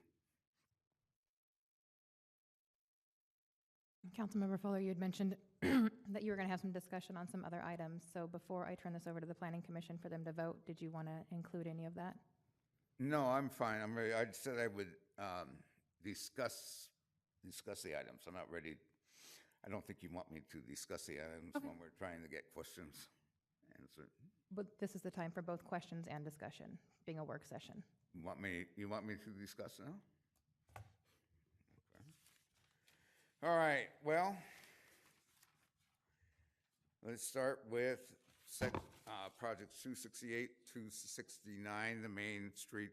Councilmember Fuller, you had mentioned that you were going to have some discussion on some other items. So before I turn this over to the Planning Commission for them to vote, did you want to include any of that? No, I'm fine. I'm ready. I said I would discuss the items. I'm not ready. I don't think you want me to discuss the items when we're trying to get questions answered. But this is the time for both questions and discussion, being a work session. You want me to discuss now? Okay. All right, well, let's start with projects 268, 269, the Main Street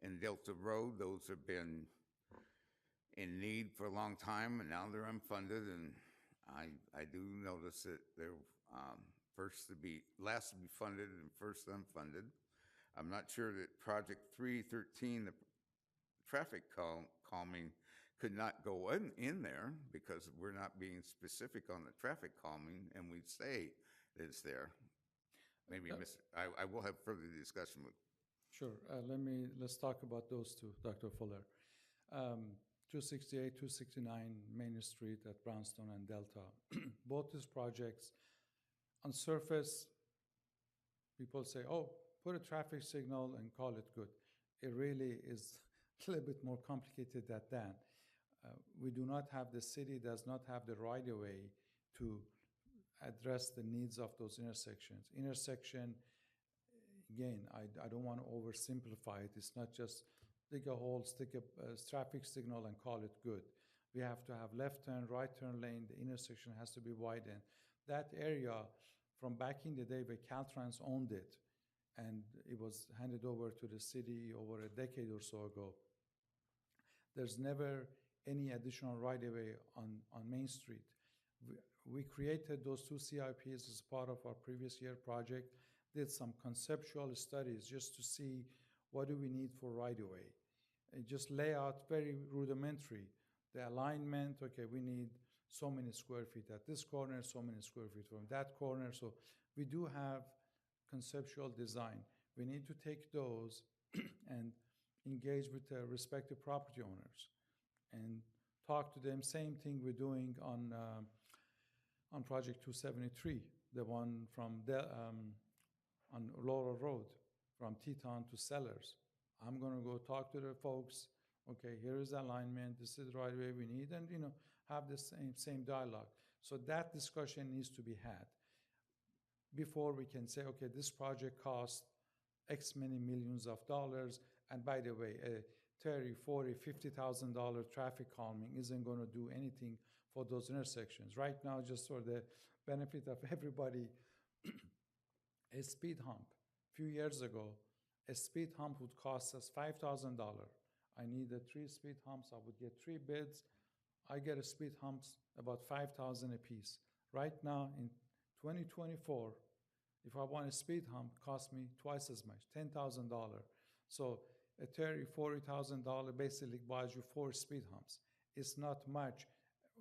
and Delta Road. Those have been in need for a long time, and now they're unfunded, and I do notice that they're last to be funded and first unfunded. I'm not sure that project 313, the traffic calming, could not go in there because we're not being specific on the traffic calming, and we say that it's there. Maybe I will have further discussion with. Sure. Let's talk about those two, Dr. Fuller. 268, 269 Main Street at Brownstone and Delta. Both these projects, on surface, people say, oh, put a traffic signal and call it good. It really is a little bit more complicated than that. We do not have, the city does not have the right of way to address the needs of those intersections. Intersection, again, I don't want to oversimplify it. It's not just dig a hole, stick a traffic signal and call it good. We have to have left turn, right turn lane. The intersection has to be widened. That area, from back in the day where Caltrans owned it, and it was handed over to the city over a decade or so ago, there's never any additional right-of-way on Main Street. We created those two CIPs as part of our previous year project, did some conceptual studies just to see what do we need for right-of-way. And just layout, very rudimentary. The alignment, okay, we need so many square feet at this corner, so many square feet from that corner. So we do have conceptual design. We need to take those and engage with the respective property owners and talk to them. Same thing we're doing on Project 273, the one from on Laurel Road, from Teton to Sellers. I'm going to go talk to the folks. Okay, here is the alignment. This is the right way we need, and have the same dialogue. So that discussion needs to be had before we can say, okay, this project costs X many millions of dollars, and by the way, a $30, $40, $50,000 traffic calming isn't going to do anything for those intersections. Right now, just for the benefit of everybody, a speed hump. A few years ago, a speed hump would cost us $5,000. I needed 3 speed humps. I would get 3 bids. I get a speed humps about $5,000 a piece. Right now, in 2024, if I want a speed hump, it costs me twice as much, $10,000. So a $30,000, $40,000 basically buys you 4 speed humps. It's not much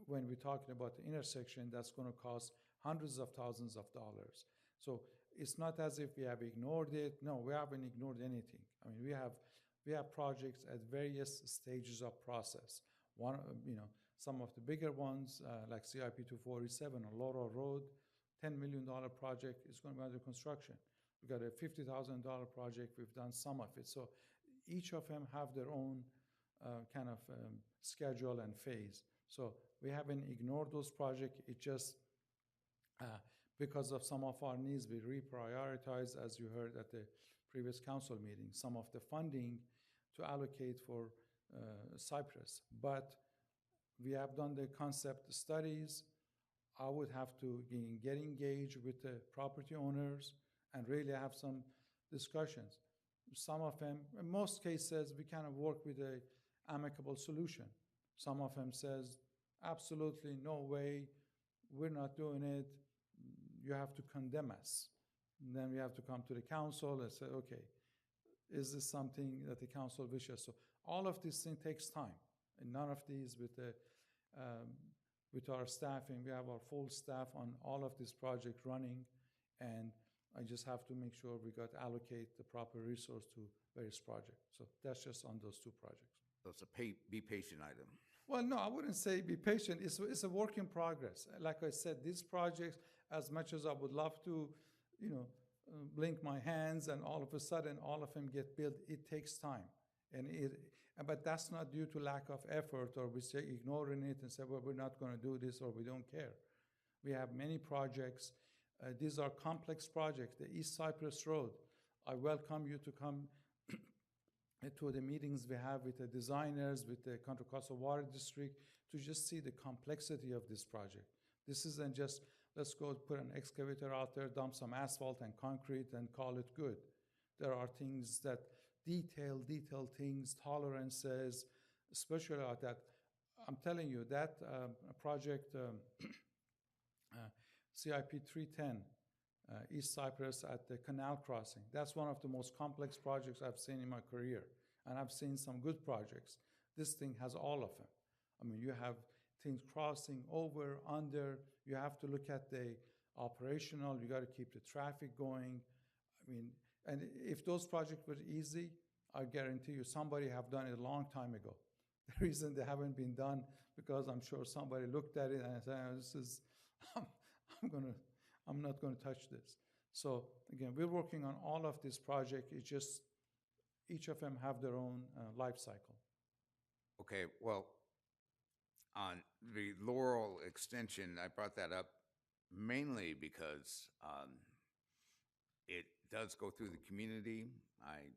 when we're talking about the intersection that's going to cost hundreds of thousands of dollars. So it's not as if we have ignored it. No, we haven't ignored anything. I mean, we have projects at various stages of process. One, some of the bigger ones, like CIP 247 on Laurel Road, $10 million project is going to be under construction. We got a $50,000 project. We've done some of it. So each of them have their own kind of schedule and phase. So we haven't ignored those projects. It just, because of some of our needs, we reprioritize, as you heard at the previous council meeting, some of the funding to allocate for Cypress. But we have done the concept studies. I would have to get engaged with the property owners and really have some discussions. Some of them, in most cases, we kind of work with an amicable solution. Some of them says, absolutely no way, we're not doing it, you have to condemn us. And then we have to come to the council and say, okay, is this something that the council wishes? So all of this thing takes time. And none of these with our staffing, we have our full staff on all of this project running, and I just have to make sure we got allocate the proper resource to various projects. So that's just on those two projects. So it's a be patient item. Well, no, I wouldn't say be patient. It's a work in progress. Like I said, these projects, as much as I would love to, blink my hands and all of a sudden all of them get built, it takes time. But that's not due to lack of effort or we say ignoring it and say, well, we're not going to do this or we don't care. We have many projects. These are complex projects. The East Cypress Road, I welcome you to come to the meetings we have with the designers, with the Contra Costa Water District, to just see the complexity of this project. This isn't just, let's go put an excavator out there, dump some asphalt and concrete and call it good. There are things that detailed things, tolerances, especially at that. I'm telling you, that project, CIP 310, East Cypress at the canal crossing, that's one of the most complex projects I've seen in my career. And I've seen some good projects. This thing has all of them. I mean, you have things crossing over, under, you have to look at the operational, you got to keep the traffic going. I mean, and if those projects were easy, I guarantee you somebody have done it a long time ago. The reason they haven't been done, because I'm sure somebody looked at it and said, oh, this is, I'm not going to touch this. So again, we're working on all of this project. It's just each of them have their own life cycle. Okay, well, on the Laurel extension, I brought that up mainly because it does go through the community. I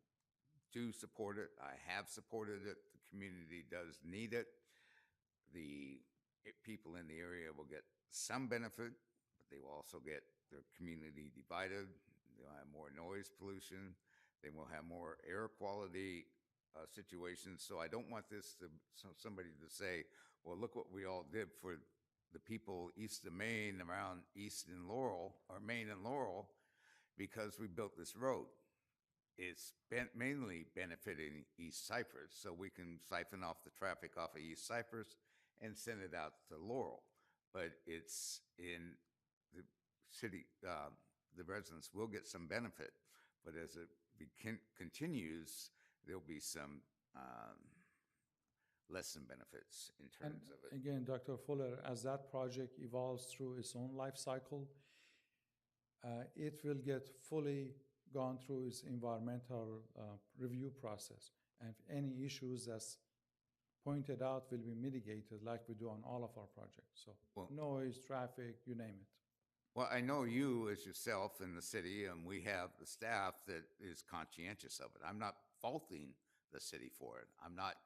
do support it. I have supported it. The community does need it. The people in the area will get some benefit, but they will also get their community divided. They'll have more noise pollution. They will have more air quality situations. So I don't want this to somebody to say, well, look what we all did for the people east of Maine, around East and Laurel, or Maine and Laurel, because we built this road. It's mainly benefiting East Cypress, so we can siphon off the traffic off of East Cypress and send it out to Laurel. But it's in the city, the residents will get some benefit, but as it continues, there'll be some less than benefits in terms of it. Again, Dr. Fuller, as that project evolves through its own life cycle, it will get fully gone through its environmental review process. And any issues that's pointed out will be mitigated like we do on all of our projects. So noise, traffic, you name it. Well, I know you as yourself in the city, and we have the staff that is conscientious of it. I'm not faulting the city for it. I'm not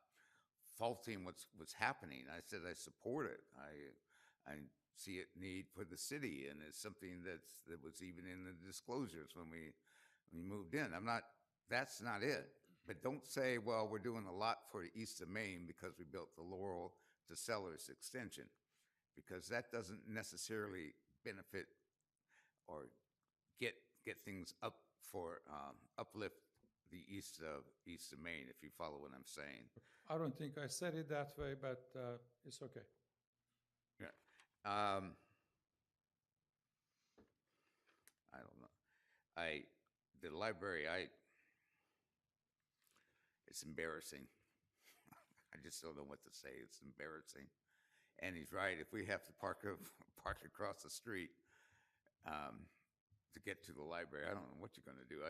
faulting what's happening. I said I support it. I see it need for the city, and it's something that was even in the disclosures when we moved in. That's not it. But don't say, well, we're doing a lot for the east of Maine because we built the Laurel to Sellers extension, because that doesn't necessarily benefit or get things up for uplift the east of Maine, if you follow what I'm saying. I don't think I said it that way, but it's okay. Yeah. I don't know. the library, it's embarrassing. I just don't know what to say. It's embarrassing. And he's right. If we have to park park across the street to get to the library, I don't know what you're going to do.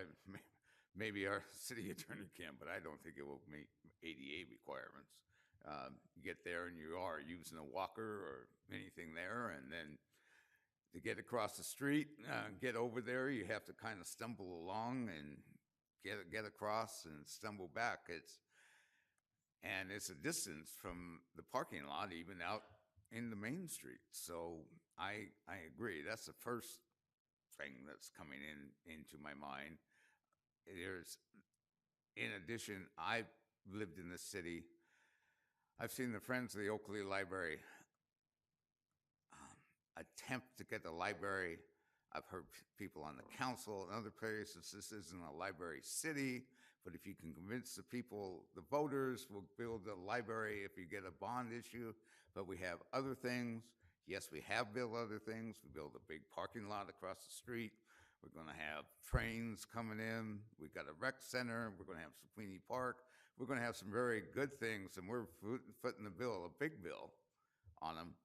Maybe our city attorney can, but I don't think it will meet ADA requirements. You get there and you are using a walker or anything there, and then to get across the street, get over there, you have to kind of stumble along and get across and stumble back. It's a distance from the parking lot, even out in the main street. So I agree. That's the first thing that's coming into my mind. In addition, I've lived in this city. I've seen the Friends of the Oakley Library attempt to get the library. I've heard people on the council and other places, this isn't a library city, but if you can convince the people, the voters will build a library if you get a bond issue. But we have other things. Yes, we have built other things. We built a big parking lot across the street. We're going to have trains coming in. We've got a rec center. We're going to have Sequini Park. We're going to have some very good things, and we're footing the bill, a big bill on them.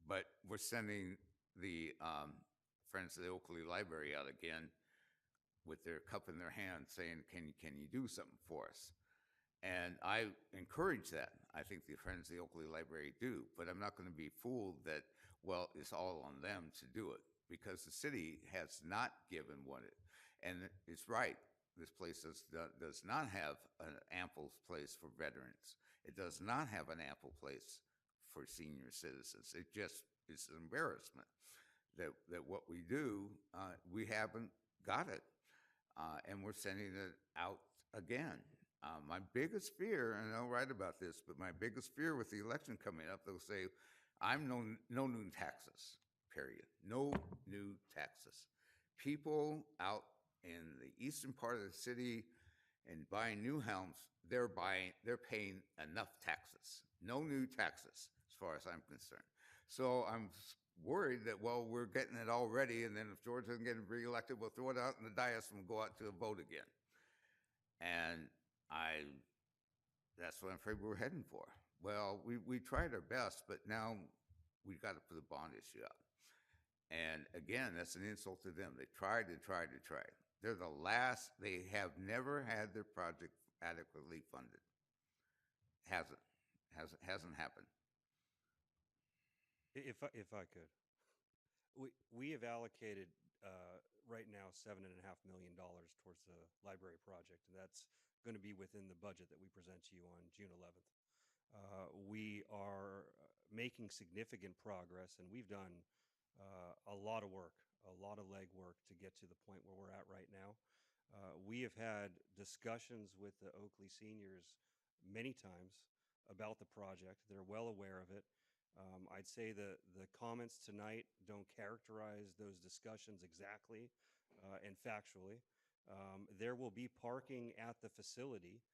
But we're sending the Friends of the Oakley Library out again with their cup in their hand saying, can you do something for us? And I encourage that. I think the Friends of the Oakley Library do, but I'm not going to be fooled that, well, it's all on them to do it, because the city has not given what it, and it's right. This place does not have an ample place for veterans. It does not have an ample place for senior citizens. It just is an embarrassment that what we do, we haven't got it, and we're sending it out again. My biggest fear, and I'll write about this, but my biggest fear with the election coming up, they'll say, I'm no new taxes, period. No new taxes. People out in the eastern part of the city and buying new homes, they're paying enough taxes. No new taxes, as far as I'm concerned. So I'm worried that, well, we're getting it already, and then if George doesn't get reelected, we'll throw it out in the dais and we'll go out to a vote again. And that's what I'm afraid we're heading for. Well, we tried our best, but now we've got to put a bond issue out. And again, that's an insult to them. They tried and tried and tried. They're the last, they have never had their project adequately funded. Hasn't happened. If I could, we have allocated right now $7.5 million towards the library project, and that's going to be within the budget that we present to you on June 11th. We are making significant progress, and we've done a lot of work, a lot of legwork to get to the point where we're at right now. We have had discussions with the Oakley seniors many times about the project. They're well aware of it. I'd say the comments tonight don't characterize those discussions exactly and factually. There will be parking at the facility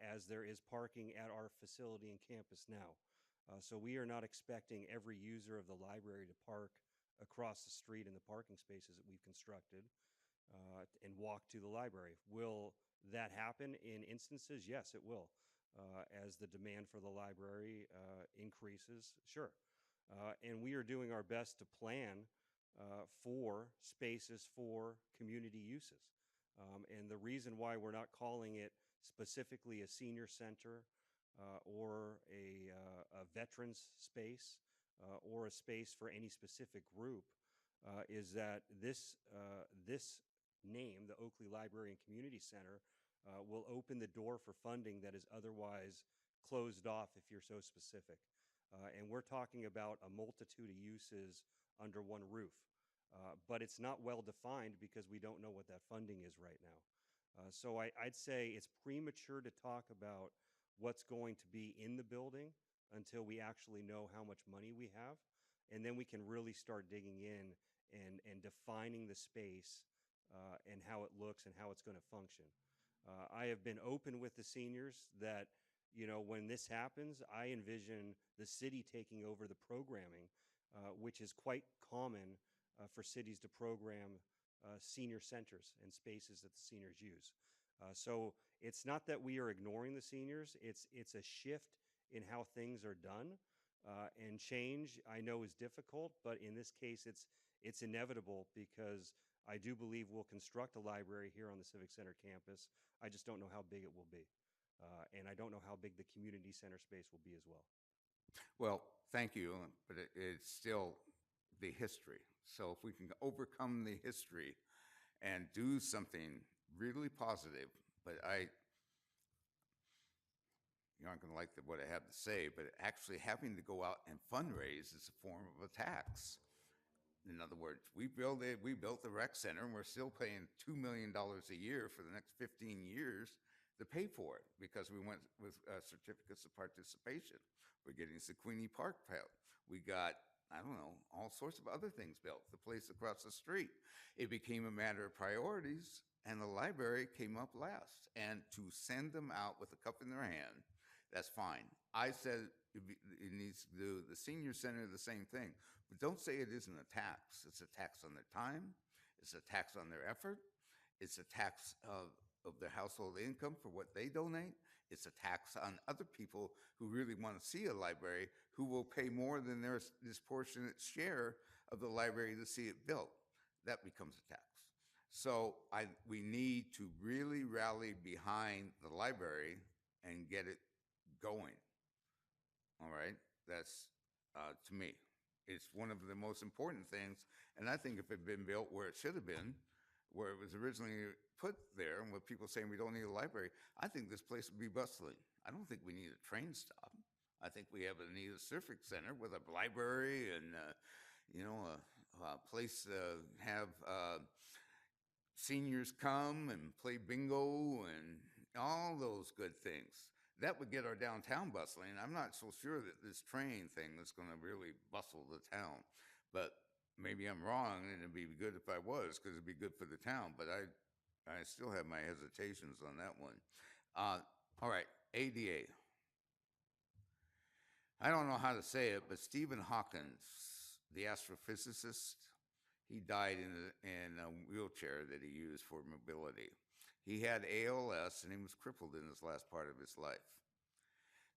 as there is parking at our facility and campus now. So we are not expecting every user of the library to park across the street in the parking spaces that we've constructed and walk to the library. Will that happen in instances? Yes, it will. As the demand for the library increases, sure. And we are doing our best to plan for spaces for community uses. And the reason why we're not calling it specifically a senior center or a veterans space or a space for any specific group is that this name, the Oakley Library and Community Center, will open the door for funding that is otherwise closed off if you're so specific. And we're talking about a multitude of uses under one roof. But it's not well defined because we don't know what that funding is right now. So I'd say it's premature to talk about what's going to be in the building until we actually know how much money we have. And then we can really start digging in and defining the space and how it looks and how it's going to function. I have been open with the seniors that, when this happens, I envision the city taking over the programming, which is quite common for cities to program senior centers and spaces that the seniors use. So it's not that we are ignoring the seniors, it's a shift in how things are done. And change, I know, is difficult, but in this case, it's inevitable because I do believe we'll construct a library here on the Civic Center campus. I just don't know how big it will be. And I don't know how big the community center space will be as well. Well, thank you, but it's still the history. So if we can overcome the history and do something really positive, but you aren't going to like what I have to say, but actually having to go out and fundraise is a form of a tax. In other words, we built the rec center, and we're still paying $2 million a year for the next 15 years to pay for it because we went with certificates of participation. We're getting Sequini Park built. We got, I don't know, all sorts of other things built. The place across the street. It became a matter of priorities, and the library came up last. And to send them out with a cup in their hand, that's fine. I said it needs to do the senior center the same thing, but don't say it isn't a tax. It's a tax on their time. It's a tax on their effort. It's a tax of their household income for what they donate. It's a tax on other people who really want to see a library who will pay more than their disproportionate share of the library to see it built. That becomes a tax. So we need to really rally behind the library and get it going. All right, that's to me, it's one of the most important things. And I think if it had been built where it should have been, where it was originally put there, and with people saying we don't need a library, I think this place would be bustling. I don't think we need a train stop. I think we need a civic center with a library and a place to have seniors come and play bingo and all those good things. That would get our downtown bustling. I'm not so sure that this train thing is going to really bustle the town, but maybe I'm wrong, and it'd be good if I was, because it'd be good for the town, but I still have my hesitations on that one. All right, ADA. I don't know how to say it, but Stephen Hawkins, the astrophysicist, he died in a wheelchair that he used for mobility. He had ALS, and he was crippled in his last part of his life.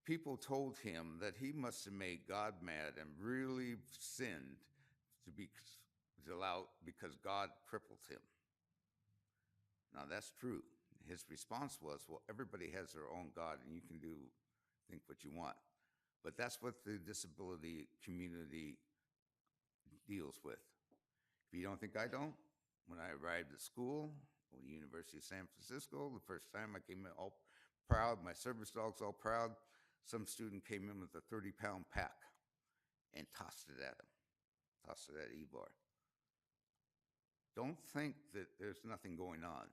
People told him that he must have made God mad and really sinned because God crippled him. Now, that's true. His response was, well, everybody has their own God, and you can think what you want. But that's what the disability community deals with. If you don't think I don't, when I arrived at school, the University of San Francisco, the first time I came in all proud, my service dog's all proud, some student came in with a 30-pound pack and tossed it at him, tossed it at Ivar. Don't think that there's nothing going on.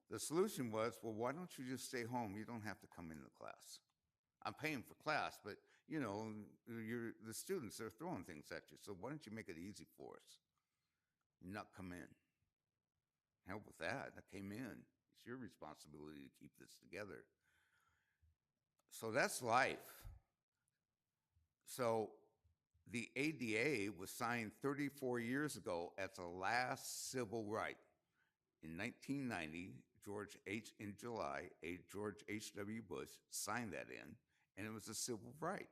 The solution was, well, why don't you just stay home? You don't have to come into class. I'm paying for class, but, the students, they're throwing things at you, so why don't you make it easy for us? Not come in. Help with that. I came in. It's your responsibility to keep this together. So that's life. So the ADA was signed 34 years ago as the last civil right. In 1990, in July, George H.W. Bush signed that in, and it was a civil right.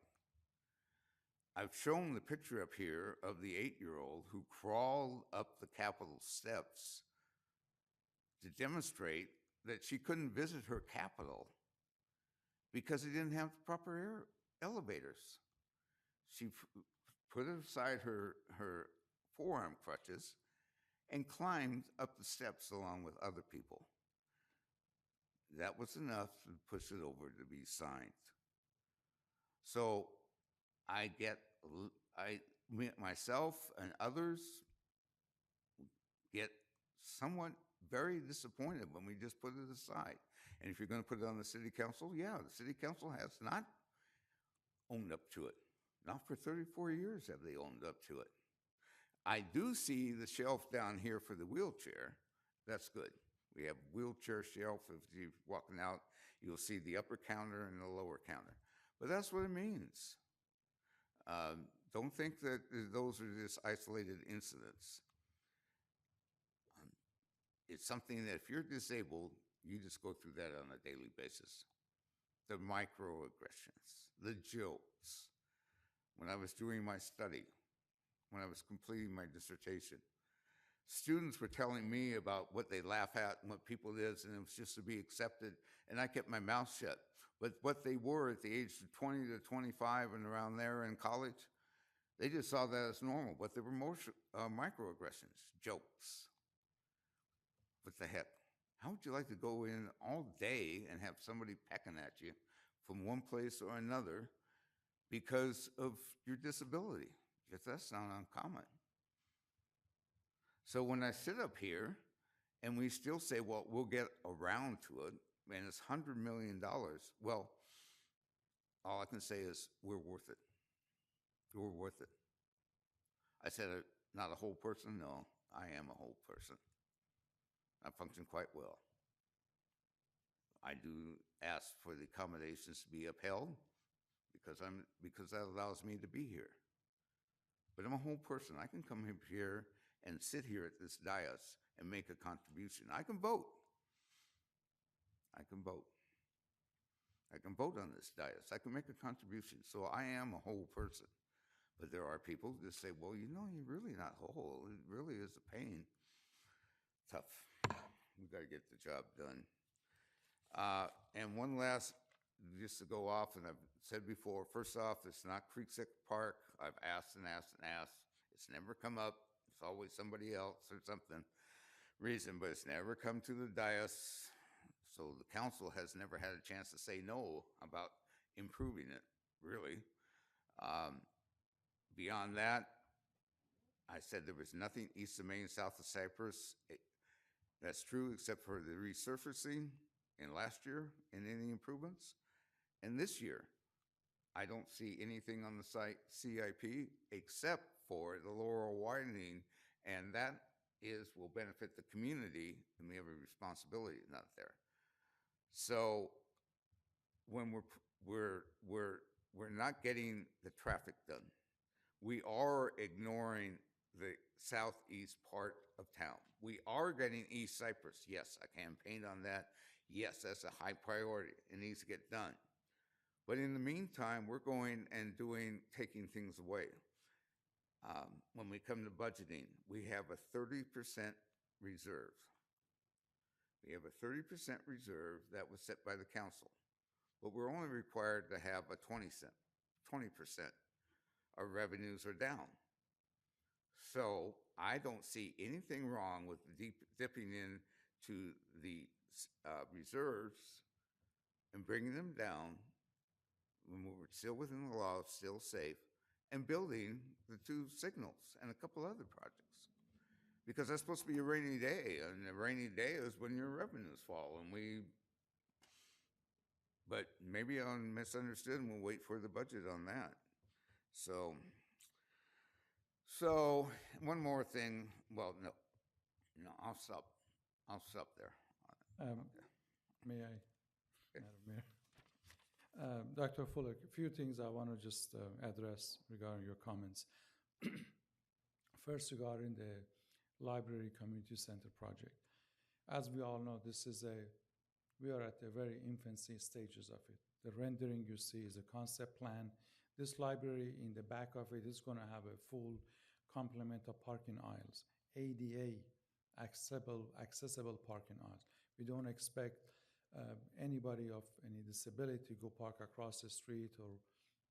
I've shown the picture up here of the 8-year-old who crawled up the Capitol steps to demonstrate that she couldn't visit her Capitol because they didn't have proper elevators. She put aside her forearm crutches and climbed up the steps along with other people. That was enough to push it over to be signed. So myself and others get somewhat very disappointed when we just put it aside. And if you're going to put it on the city council, yeah, the city council has not owned up to it. Not for 34 years have they owned up to it. I do see the shelf down here for the wheelchair. That's good. We have wheelchair shelf. If you're walking out, you'll see the upper counter and the lower counter. But that's what it means. Don't think that those are just isolated incidents. it's something that if you're disabled, you just go through that on a daily basis. The microaggressions, the jokes. When I was doing my study, when I was completing my dissertation, students were telling me about what they laugh at and what people is, and it was just to be accepted, and I kept my mouth shut. But what they were at the age of 20 to 25 and around there in college, they just saw that as normal, but they were microaggressions, jokes. What the heck? How would you like to go in all day and have somebody pecking at you from one place or another because of your disability? Because that's not uncommon. So when I sit up here and we still say, well, we'll get around to it, and it's $100 million, well, all I can say is we're worth it. We're worth it. I said, not a whole person? No, I am a whole person. I function quite well. I do ask for the accommodations to be upheld because that allows me to be here. But I'm a whole person. I can come up here and sit here at this dais and make a contribution. I can vote. I can vote. I can vote on this dais. I can make a contribution. So I am a whole person. But there are people who just say, well, you know, you're really not whole. It really is a pain. Tough. We got to get the job done. And one last, just to go off, and I've said before, first off, it's not Creekside Park. I've asked and asked and asked. It's never come up. It's always somebody else or something reason, but it's never come to the dais. So the council has never had a chance to say no about improving it, really. Beyond that, I said there was nothing east of Main, south of Cypress. That's true, except for the resurfacing in last year and any improvements. And this year, I don't see anything on the site CIP except for the Laurel widening, and that will benefit the community, and we have a responsibility not there. So when we're not getting the traffic done, we are ignoring the southeast part of town. We are getting East Cypress. Yes, I campaigned on that. Yes, that's a high priority. It needs to get done. But in the meantime, we're going and taking things away. When we come to budgeting, we have a 30% reserve. We have a 30% reserve that was set by the council, but we're only required to have a 20%. Our revenues are down. So I don't see anything wrong with dipping into the reserves and bringing them down when we're still within the law, still safe, and building the 2 signals and a couple other projects. Because that's supposed to be a rainy day, and a rainy day is when your revenues fall, but maybe I'm misunderstood, and we'll wait for the budget on that. So one more thing. Well, no, I'll stop there. May I, Madam Mayor? Dr. Fuller, a few things I want to just address regarding your comments. First, regarding the Library Community Center project. As we all know, we are at the very infancy stages of it. The rendering you see is a concept plan. This library, in the back of it, is going to have a full complement of parking aisles, ADA accessible parking aisles. We don't expect anybody of any disability to go park across the street or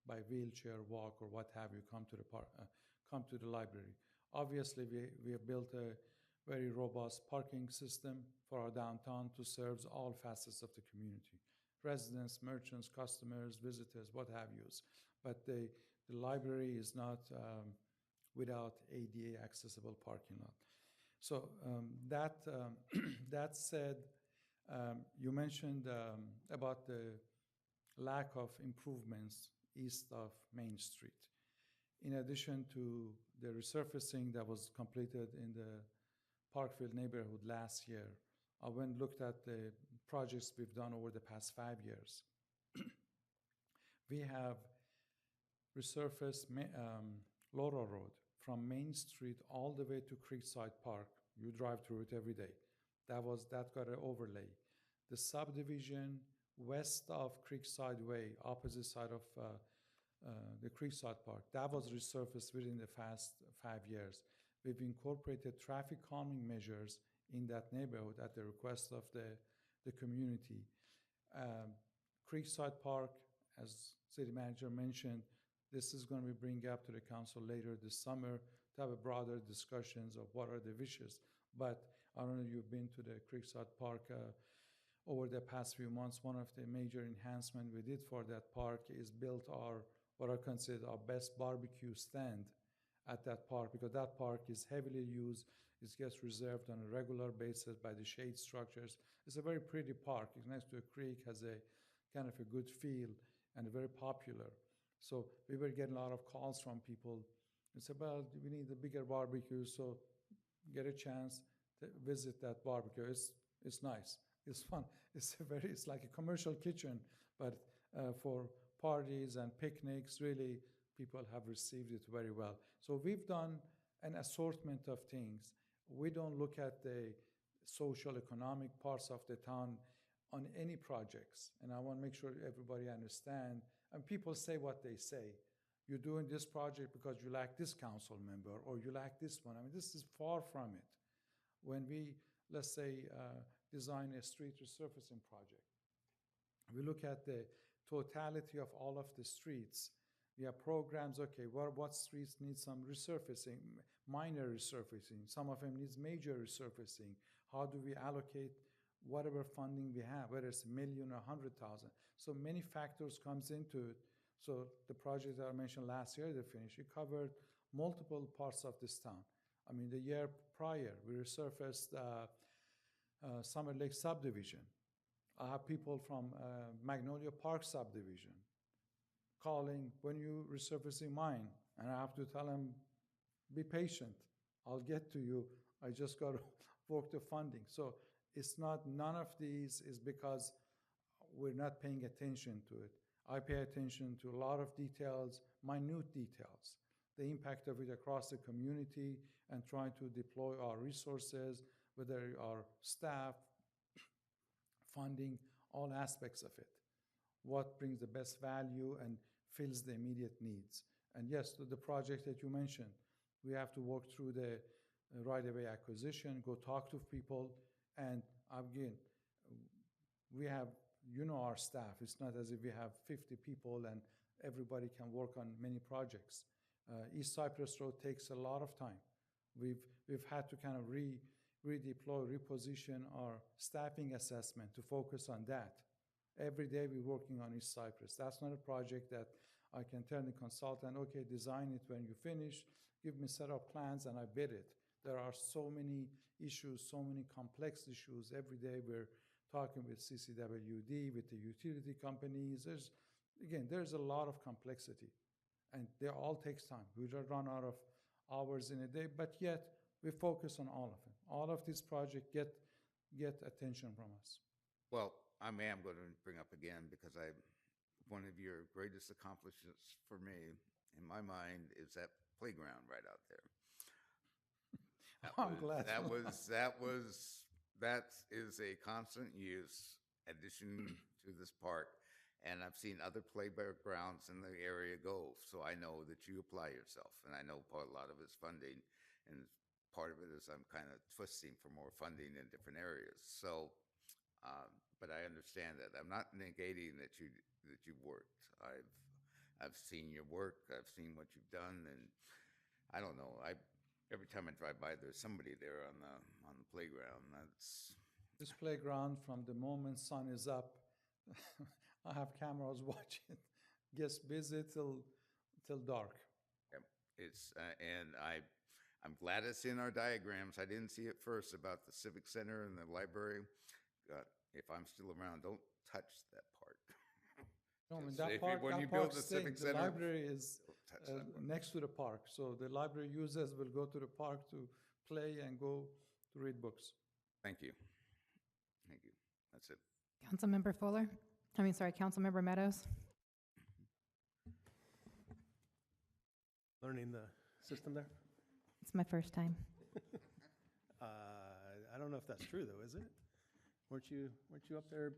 by wheelchair, walk, or what have you, come to the library. Obviously, we have built a very robust parking system for our downtown to serve all facets of the community: residents, merchants, customers, visitors, what have you. But the library is not without ADA accessible parking lot. So that said, you mentioned about the lack of improvements east of Main Street. In addition to the resurfacing that was completed in the Parkfield neighborhood last year, I went and looked at the projects we've done over the past 5 years. We have resurfaced Laurel Road from Main Street all the way to Creekside Park. You drive through it every day. That got an overlay. The subdivision west of Creekside Way, opposite side of the Creekside Park, that was resurfaced within the past 5 years. We've incorporated traffic calming measures in that neighborhood at the request of the community. Creekside Park, as city manager mentioned, this is going to be bring up to the council later this summer to have a broader discussions of what are the wishes. But I don't know if you've been to the Creekside Park over the past few months. One of the major enhancements we did for that park is built our, what I consider our best barbecue stand at that park, because that park is heavily used. It gets reserved on a regular basis by the shade structures. It's a very pretty park. It's next to a creek, has a kind of a good feel, and very popular. So we were getting a lot of calls from people. It's about, we need a bigger barbecue, so get a chance to visit that barbecue. It's nice. It's fun. It's like a commercial kitchen, but for parties and picnics, really, people have received it very well. So we've done an assortment of things. We don't look at the social economic parts of the town on any projects. And I want to make sure everybody understand. And people say what they say. You're doing this project because you like this council member or you like this one. I mean, this is far from it. When we, let's say, design a street resurfacing project, we look at the totality of all of the streets. We have programs, okay, what streets need some resurfacing, minor resurfacing. Some of them needs major resurfacing. How do we allocate whatever funding we have, whether it's $1 million or 100,000? So many factors comes into it. So the project that I mentioned last year, they finished, it covered multiple parts of this town. I mean, the year prior, we resurfaced Summer Lake subdivision. I have people from Magnolia Park subdivision calling, when you resurfacing mine? And I have to tell them, be patient. I'll get to you. I just got to work the funding. So it's not, none of these is because we're not paying attention to it. I pay attention to a lot of details, minute details, the impact of it across the community, and trying to deploy our resources, whether our staff, funding, all aspects of it. What brings the best value and fills the immediate needs. And yes, the project that you mentioned, we have to work through the right-of-way acquisition, go talk to people, and again, we have, you know, our staff. It's not as if we have 50 people and everybody can work on many projects. East Cypress Road takes a lot of time. We've had to kind of redeploy, reposition our staffing assessment to focus on that. Every day we're working on East Cypress. That's not a project that I can tell the consultant, okay, design it when you finish, give me set of plans, and I bid it. There are so many issues, so many complex issues. Every day we're talking with CCWD, with the utility companies. There's a lot of complexity, and they all takes time. We don't run out of hours in a day, but yet we focus on all of them. All of these projects get attention from us. Well, I'm going to bring up again because one of your greatest accomplishments for me, in my mind, is that playground right out there. I'm glad. That is a constant use addition to this park, and I've seen other playgrounds in the area go. So I know that you apply yourself, and I know a lot of it's funding, and part of it is I'm kind of twisting for more funding in different areas. So, but I understand that. I'm not negating that you've worked. I've seen your work. I've seen what you've done, and I don't know. Every time I drive by, there's somebody there on the playground. This playground, from the moment sun is up, I have cameras watching. Gets busy till dark. And I'm glad it's in our diagrams. I didn't see it first about the Civic Center and the library. If I'm still around, don't touch that part. No, I mean, Just that if park, when that you build park's the staying. Civic The Center, library is touch that one. next to the park, so the library users will go to the park to play and go to read books. Thank you. Thank you. That's it. Councilmember Fuller? Councilmember Meadows? Learning the system there. It's my first time. I don't know know if that's true, though, is it? Weren't you up there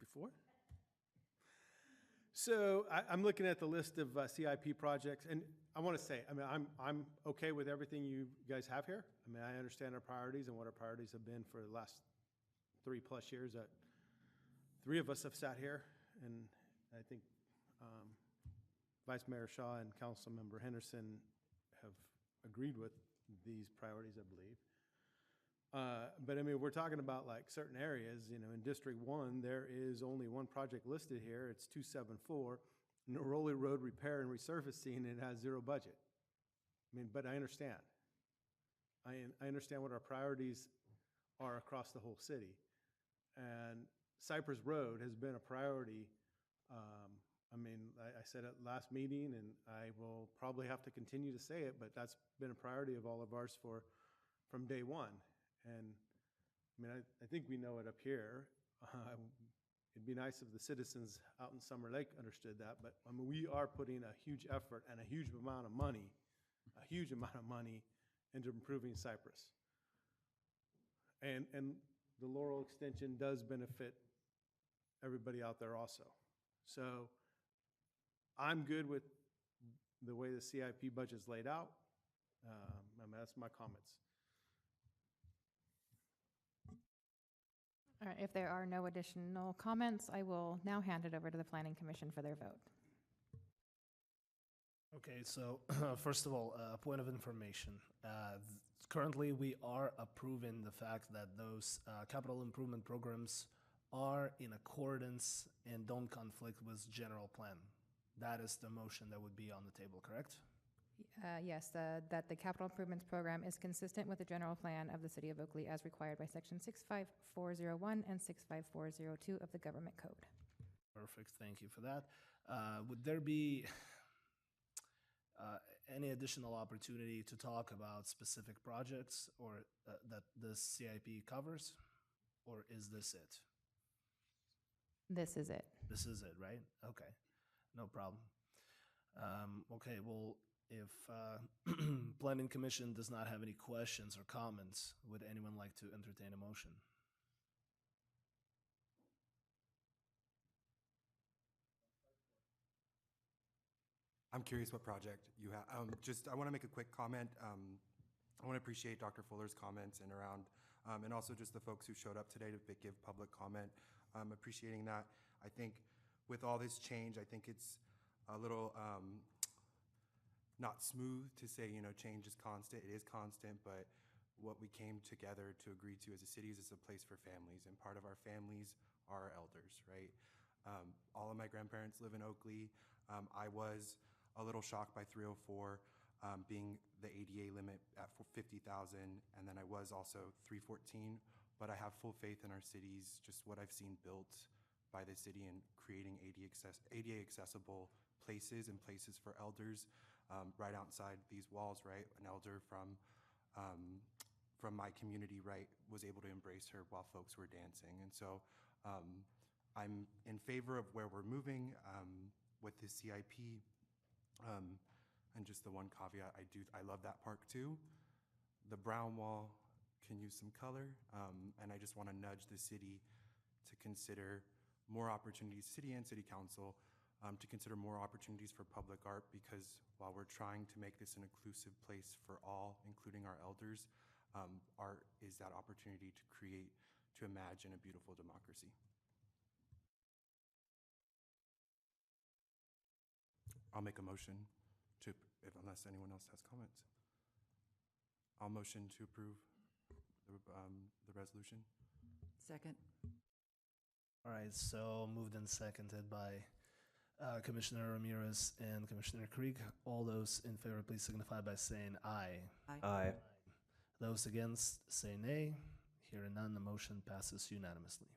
before? So I'm looking at the list of CIP projects, and I want to say, I mean, I'm okay with everything you guys have here. I mean, I understand our priorities and what our priorities have been for the last 3+ years that 3 of us have sat here, and I think Vice Mayor Shaw and Councilmember Henderson have agreed with these priorities, I believe. But I mean, we're talking about like certain areas, you know, in District 1, there is only one project listed here. It's 274, Neroli Road Repair and Resurfacing, and it has 0 budget. I mean, but I understand. I understand what our priorities are across the whole city. And Cypress Road has been a priority. I mean, I said it last meeting, and I will probably have to continue to say it, but that's been a priority of all of ours from day one. And I mean, I think we know it up here. It'd be nice if the citizens out in Summer Lake understood that, but I mean, we are putting a huge effort and a huge amount of money into improving Cypress. And the Laurel extension does benefit everybody out there also. So I'm good with the way the CIP budget's laid out. I mean, that's my comments. All right, if there are no additional comments, I will now hand it over to the Planning Commission for their vote. Okay, so first of all, a point of information. Currently, we are approving the fact that those capital improvement programs are in accordance and don't conflict with general plan. That is the motion that would be on the table, correct? Yes, that the capital improvements program is consistent with the general plan of the City of Oakley as required by Section 65401 and 65402 of the Government Code. Perfect, thank you for that. Would there be any additional opportunity to talk about specific projects or that the CIP covers, or is this it? This is it. This is it, right? Okay, no problem. Okay, well, if Planning Commission does not have any questions or comments, would anyone like to entertain a motion? I'm curious what project you have. I want to make a quick comment. I want to appreciate Dr. Fuller's comments and also just the folks who showed up today to give public comment. Appreciating that. I think with all this change, I think it's a little not smooth to say, you know, change is constant. It is constant, but what we came together to agree to as a city is it's a place for families, and part of our families are our elders, right? All of my grandparents live in Oakley. I was a little shocked by 304 being the ADA limit at 50,000, and then I was also 314, but I have full faith in our cities, just what I've seen built by the city and creating ADA accessible places and places for elders right outside these walls, right? An elder from my community, right, was able to embrace her while folks were dancing. And so I'm in favor of where we're moving with the CIP. And just the one caveat, I love that park too. The brown wall can use some color, and I just want to nudge the city to consider more opportunities, city and city council, to consider more opportunities for public art, because while we're trying to make this an inclusive place for all, including our elders, art is that opportunity to imagine a beautiful democracy. I'll make a motion unless anyone else has comments. I'll motion to approve the resolution. Second. All right, so moved and seconded by Commissioner Ramirez and Commissioner Krieg. All those in favor, please signify by saying aye. Aye. Aye. Those against, say nay. Hearing none, the motion passes unanimously.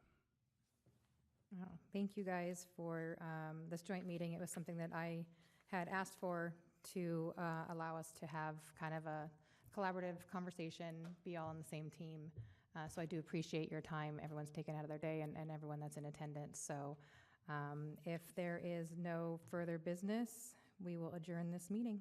Oh, thank you guys for this joint meeting. It was something that I had asked for to allow us to have kind of a collaborative conversation, be all on the same team. So I do appreciate your time. Everyone's taken out of their day and everyone that's in attendance. So if there is no further business, we will adjourn this meeting.